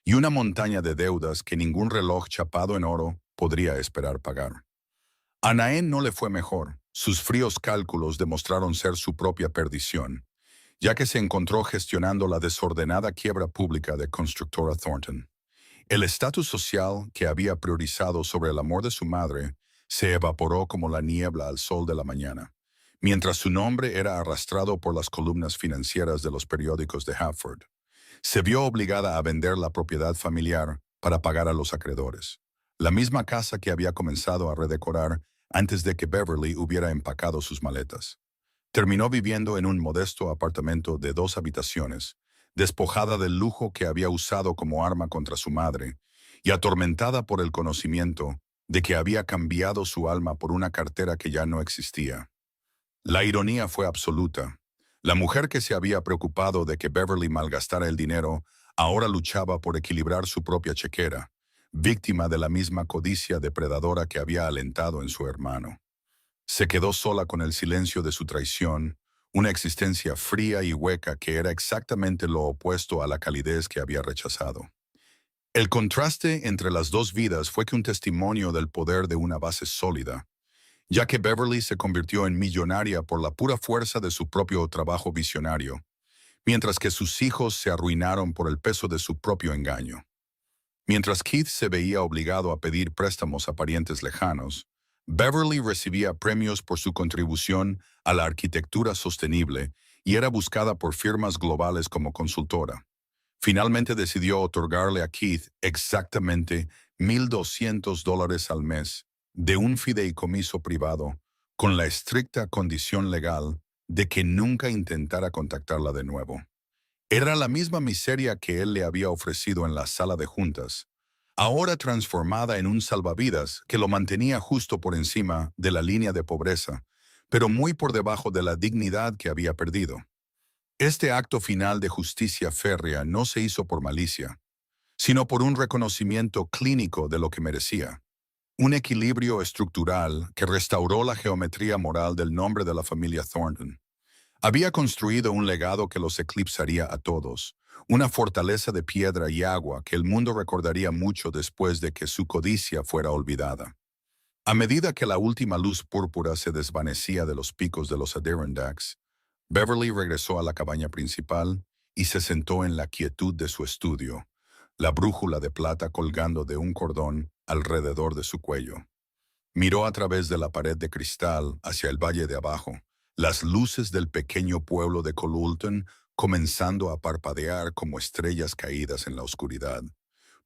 y una montaña de deudas que ningún reloj chapado en oro podría esperar pagar. A Naén no le fue mejor. Sus fríos cálculos demostraron ser su propia perdición, ya que se encontró gestionando la desordenada quiebra pública de Constructora Thornton. El estatus social que había priorizado sobre el amor de su madre se evaporó como la niebla al sol de la mañana, mientras su nombre era arrastrado por las columnas financieras de los periódicos de Hartford. Se vio obligada a vender la propiedad familiar para pagar a los acreedores, la misma casa que había comenzado a redecorar antes de que Beverly hubiera empacado sus maletas. Terminó viviendo en un modesto apartamento de 2 habitaciones, despojada del lujo que había usado como arma contra su madre y atormentada por el conocimiento de que había cambiado su alma por una cartera que ya no existía. La ironía fue absoluta. La mujer que se había preocupado de que Beverly malgastara el dinero ahora luchaba por equilibrar su propia chequera, víctima de la misma codicia depredadora que había alentado en su hermano. Se quedó sola con el silencio de su traición, una existencia fría y hueca que era exactamente lo opuesto a la calidez que había rechazado. El contraste entre las dos vidas fue que un testimonio del poder de una base sólida, ya que Beverly se convirtió en millonaria por la pura fuerza de su propio trabajo visionario, mientras que sus hijos se arruinaron por el peso de su propio engaño. Mientras Keith se veía obligado a pedir préstamos a parientes lejanos, Beverly recibía premios por su contribución a la arquitectura sostenible y era buscada por firmas globales como consultora. Finalmente decidió otorgarle a Keith exactamente $1,200 al mes de un fideicomiso privado, con la estricta condición legal de que nunca intentara contactarla de nuevo. Era la misma miseria que él le había ofrecido en la sala de juntas, ahora transformada en un salvavidas que lo mantenía justo por encima de la línea de pobreza, pero muy por debajo de la dignidad que había perdido. Este acto final de justicia férrea no se hizo por malicia, sino por un reconocimiento clínico de lo que merecía. Un equilibrio estructural que restauró la geometría moral del nombre de la familia Thornton. Había construido un legado que los eclipsaría a todos, una fortaleza de piedra y agua que el mundo recordaría mucho después de que su codicia fuera olvidada. A medida que la última luz púrpura se desvanecía de los picos de los Adirondacks, Beverly regresó a la cabaña principal y se sentó en la quietud de su estudio, la brújula de plata colgando de un cordón alrededor de su cuello. Miró a través de la pared de cristal hacia el valle de abajo, las luces del pequeño pueblo de Colulton comenzando a parpadear como estrellas caídas en la oscuridad.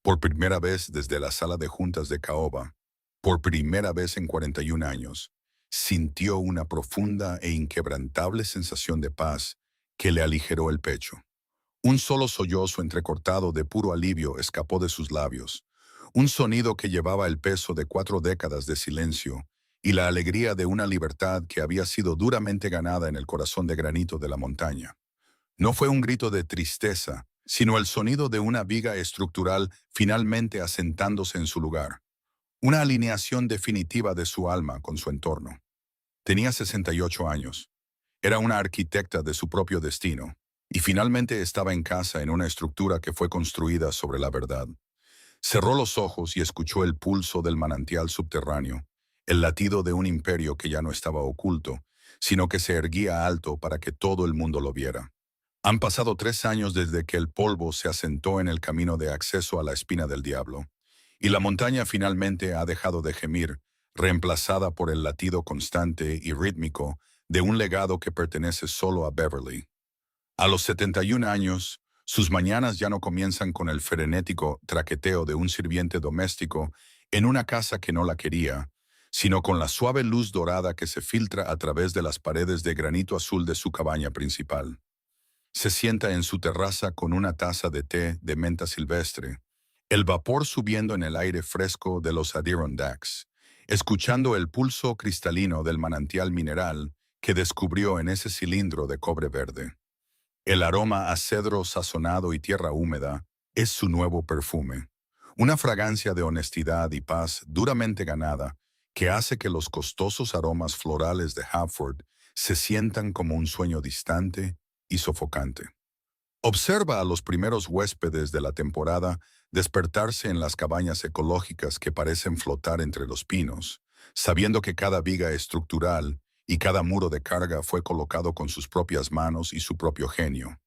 Por primera vez desde la sala de juntas de Caoba, por primera vez en 41 años, sintió una profunda e inquebrantable sensación de paz que le aligeró el pecho. Un solo sollozo entrecortado de puro alivio escapó de sus labios, un sonido que llevaba el peso de 4 décadas de silencio y la alegría de una libertad que había sido duramente ganada en el corazón de granito de la montaña. No fue un grito de tristeza, sino el sonido de una viga estructural finalmente asentándose en su lugar, una alineación definitiva de su alma con su entorno. Tenía 68 años. Era una arquitecta de su propio destino, y finalmente estaba en casa en una estructura que fue construida sobre la verdad. Cerró los ojos y escuchó el pulso del manantial subterráneo, el latido de un imperio que ya no estaba oculto, sino que se erguía alto para que todo el mundo lo viera. Han pasado 3 años desde que el polvo se asentó en el camino de acceso a la espina del diablo, y la montaña finalmente ha dejado de gemir, reemplazada por el latido constante y rítmico de un legado que pertenece solo a Beverly. A los 71 años, sus mañanas ya no comienzan con el frenético traqueteo de un sirviente doméstico en una casa que no la quería, sino con la suave luz dorada que se filtra a través de las paredes de granito azul de su cabaña principal. Se sienta en su terraza con una taza de té de menta silvestre, el vapor subiendo en el aire fresco de los Adirondacks, escuchando el pulso cristalino del manantial mineral que descubrió en ese cilindro de cobre verde. El aroma a cedro sazonado y tierra húmeda es su nuevo perfume, Una fragancia de honestidad y paz duramente ganada que hace que los costosos aromas florales de Hartford se sientan como un sueño distante y sofocante. Observa a los primeros huéspedes de la temporada despertarse en las cabañas ecológicas que parecen flotar entre los pinos, sabiendo que cada viga estructural y cada muro de carga fue colocado con sus propias manos y su propio genio.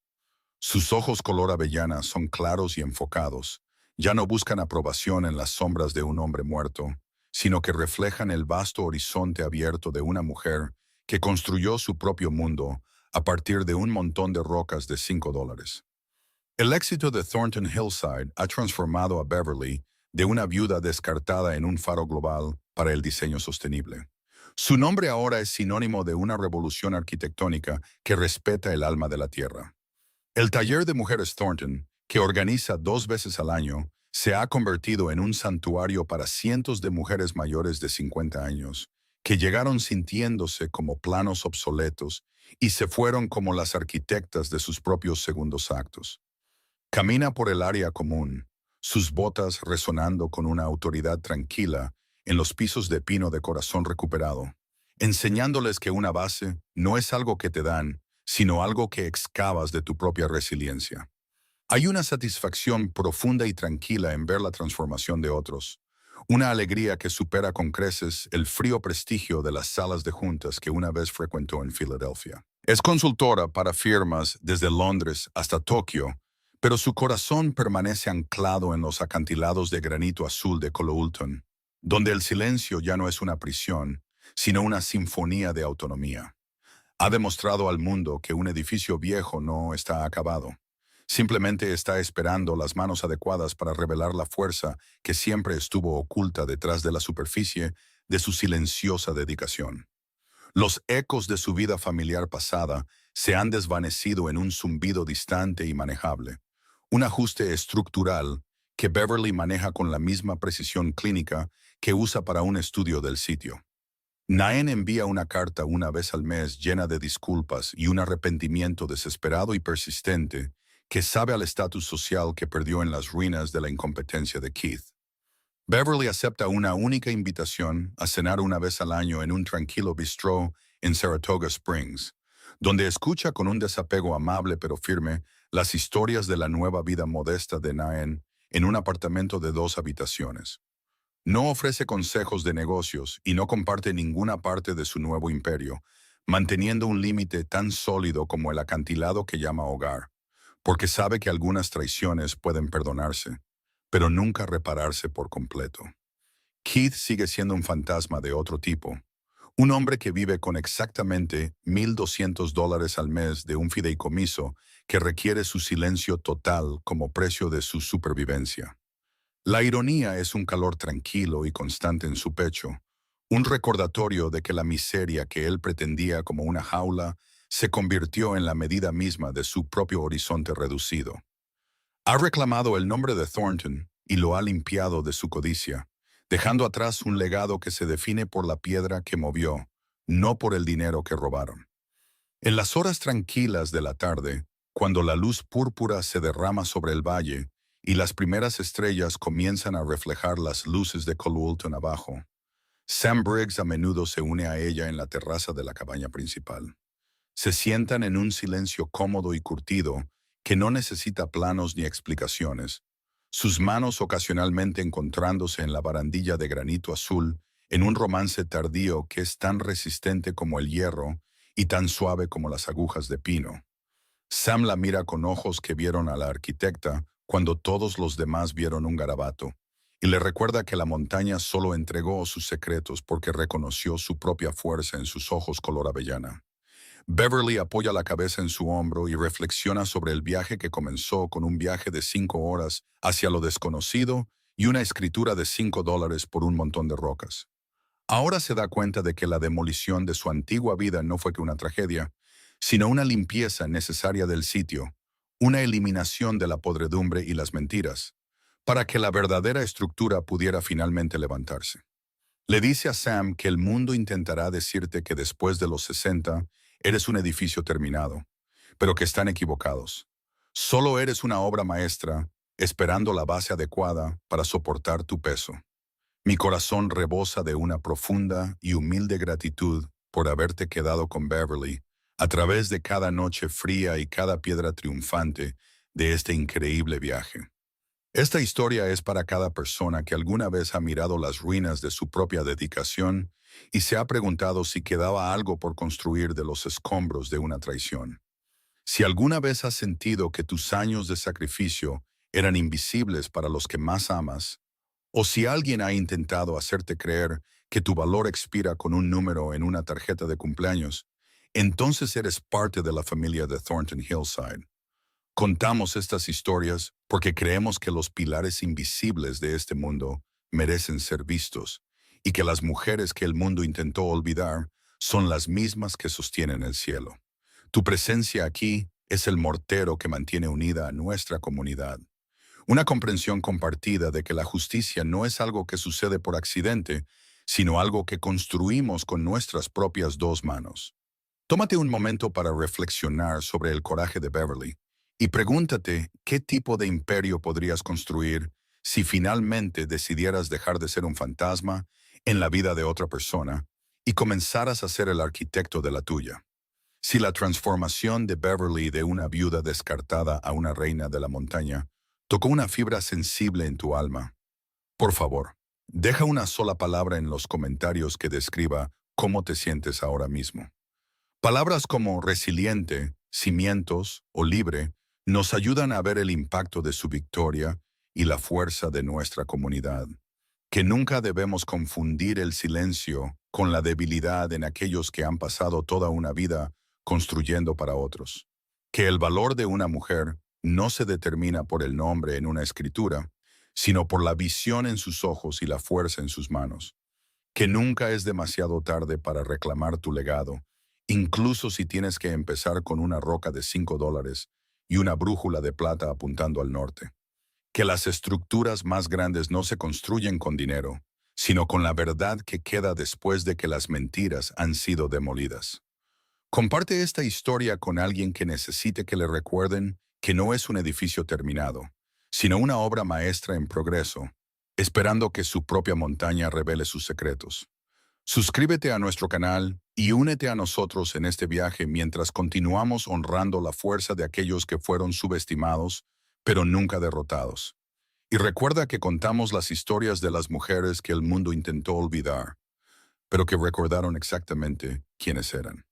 Sus ojos color avellana son claros y enfocados. Ya no buscan aprobación en las sombras de un hombre muerto, sino que reflejan el vasto horizonte abierto de una mujer que construyó su propio mundo a partir de un montón de rocas de $5. El éxito de Thornton Hillside ha transformado a Beverly de una viuda descartada en un faro global para el diseño sostenible. Su nombre ahora es sinónimo de una revolución arquitectónica que respeta el alma de la tierra. El taller de mujeres Thornton, que organiza 2 veces al año, se ha convertido en un santuario para cientos de mujeres mayores de 50 años, que llegaron sintiéndose como planos obsoletos y se fueron como las arquitectas de sus propios segundos actos. Camina por el área común, sus botas resonando con una autoridad tranquila en los pisos de pino de corazón recuperado, enseñándoles que una base no es algo que te dan, sino algo que excavas de tu propia resiliencia. Hay una satisfacción profunda y tranquila en ver la transformación de otros, una alegría que supera con creces el frío prestigio de las salas de juntas que una vez frecuentó en Filadelfia. Es consultora para firmas desde Londres hasta Tokio, pero su corazón permanece anclado en los acantilados de granito azul de Coloulton, donde el silencio ya no es una prisión, sino una sinfonía de autonomía. Ha demostrado al mundo que un edificio viejo no está acabado. Simplemente está esperando las manos adecuadas para revelar la fuerza que siempre estuvo oculta detrás de la superficie de su silenciosa dedicación. Los ecos de su vida familiar pasada se han desvanecido en un zumbido distante y manejable, un ajuste estructural que Beverly maneja con la misma precisión clínica que usa para un estudio del sitio. Naen envía una carta 1 vez al mes llena de disculpas y un arrepentimiento desesperado y persistente que sabe al estatus social que perdió en las ruinas de la incompetencia de Keith. Beverly acepta una única invitación a cenar 1 vez al año en un tranquilo bistró en Saratoga Springs, donde escucha con un desapego amable pero firme las historias de la nueva vida modesta de Naen en un apartamento de 2 habitaciones. No ofrece consejos de negocios y no comparte ninguna parte de su nuevo imperio, manteniendo un límite tan sólido como el acantilado que llama hogar, porque sabe que algunas traiciones pueden perdonarse, pero nunca repararse por completo. Keith sigue siendo un fantasma de otro tipo, un hombre que vive con exactamente $1,200 al mes de un fideicomiso que requiere su silencio total como precio de su supervivencia. La ironía es un calor tranquilo y constante en su pecho, un recordatorio de que la miseria que él pretendía como una jaula se convirtió en la medida misma de su propio horizonte reducido. Ha reclamado el nombre de Thornton y lo ha limpiado de su codicia, dejando atrás un legado que se define por la piedra que movió, no por el dinero que robaron. En las horas tranquilas de la tarde, cuando la luz púrpura se derrama sobre el valle y las primeras estrellas comienzan a reflejar las luces de Coloulton abajo, Sam Briggs a menudo se une a ella en la terraza de la cabaña principal. Se sientan en un silencio cómodo y curtido que no necesita planos ni explicaciones, sus manos ocasionalmente encontrándose en la barandilla de granito azul en un romance tardío que es tan resistente como el hierro y tan suave como las agujas de pino. Sam la mira con ojos que vieron a la arquitecta cuando todos los demás vieron un garabato, y le recuerda que la montaña solo entregó sus secretos porque reconoció su propia fuerza en sus ojos color avellana. Beverly apoya la cabeza en su hombro y reflexiona sobre el viaje que comenzó con un viaje de 5 horas hacia lo desconocido y una escritura de $5 por un montón de rocas. Ahora se da cuenta de que la demolición de su antigua vida no fue que una tragedia, sino una limpieza necesaria del sitio, una eliminación de la podredumbre y las mentiras, para que la verdadera estructura pudiera finalmente levantarse. Le dice a Sam que el mundo intentará decirte que después de los 60 eres un edificio terminado, pero que están equivocados. Solo eres una obra maestra esperando la base adecuada para soportar tu peso. Mi corazón rebosa de una profunda y humilde gratitud por haberte quedado con Beverly a través de cada noche fría y cada piedra triunfante de este increíble viaje. Esta historia es para cada persona que alguna vez ha mirado las ruinas de su propia dedicación y se ha preguntado si quedaba algo por construir de los escombros de una traición. Si alguna vez has sentido que tus años de sacrificio eran invisibles para los que más amas, o si alguien ha intentado hacerte creer que tu valor expira con un número en una tarjeta de cumpleaños, entonces eres parte de la familia de Thornton Hillside. Contamos estas historias porque creemos que los pilares invisibles de este mundo merecen ser vistos y que las mujeres que el mundo intentó olvidar son las mismas que sostienen el cielo. Tu presencia aquí es el mortero que mantiene unida a nuestra comunidad. Una comprensión compartida de que la justicia no es algo que sucede por accidente, sino algo que construimos con nuestras propias dos manos. Tómate un momento para reflexionar sobre el coraje de Beverly y pregúntate qué tipo de imperio podrías construir si finalmente decidieras dejar de ser un fantasma en la vida de otra persona y comenzaras a ser el arquitecto de la tuya. Si la transformación de Beverly de una viuda descartada a una reina de la montaña tocó una fibra sensible en tu alma, por favor, deja una sola palabra en los comentarios que describa cómo te sientes ahora mismo. Palabras como resiliente, cimientos o libre nos ayudan a ver el impacto de su victoria y la fuerza de nuestra comunidad. Que nunca debemos confundir el silencio con la debilidad en aquellos que han pasado toda una vida construyendo para otros. Que el valor de una mujer no se determina por el nombre en una escritura, sino por la visión en sus ojos y la fuerza en sus manos. Que nunca es demasiado tarde para reclamar tu legado, incluso si tienes que empezar con una roca de $5 y una brújula de plata apuntando al norte. Que las estructuras más grandes no se construyen con dinero, sino con la verdad que queda después de que las mentiras han sido demolidas. Comparte esta historia con alguien que necesite que le recuerden que no es un edificio terminado, sino una obra maestra en progreso, esperando que su propia montaña revele sus secretos. Suscríbete a nuestro canal y únete a nosotros en este viaje mientras continuamos honrando la fuerza de aquellos que fueron subestimados, pero nunca derrotados. Y recuerda que contamos las historias de las mujeres que el mundo intentó olvidar, pero que recordaron exactamente quiénes eran.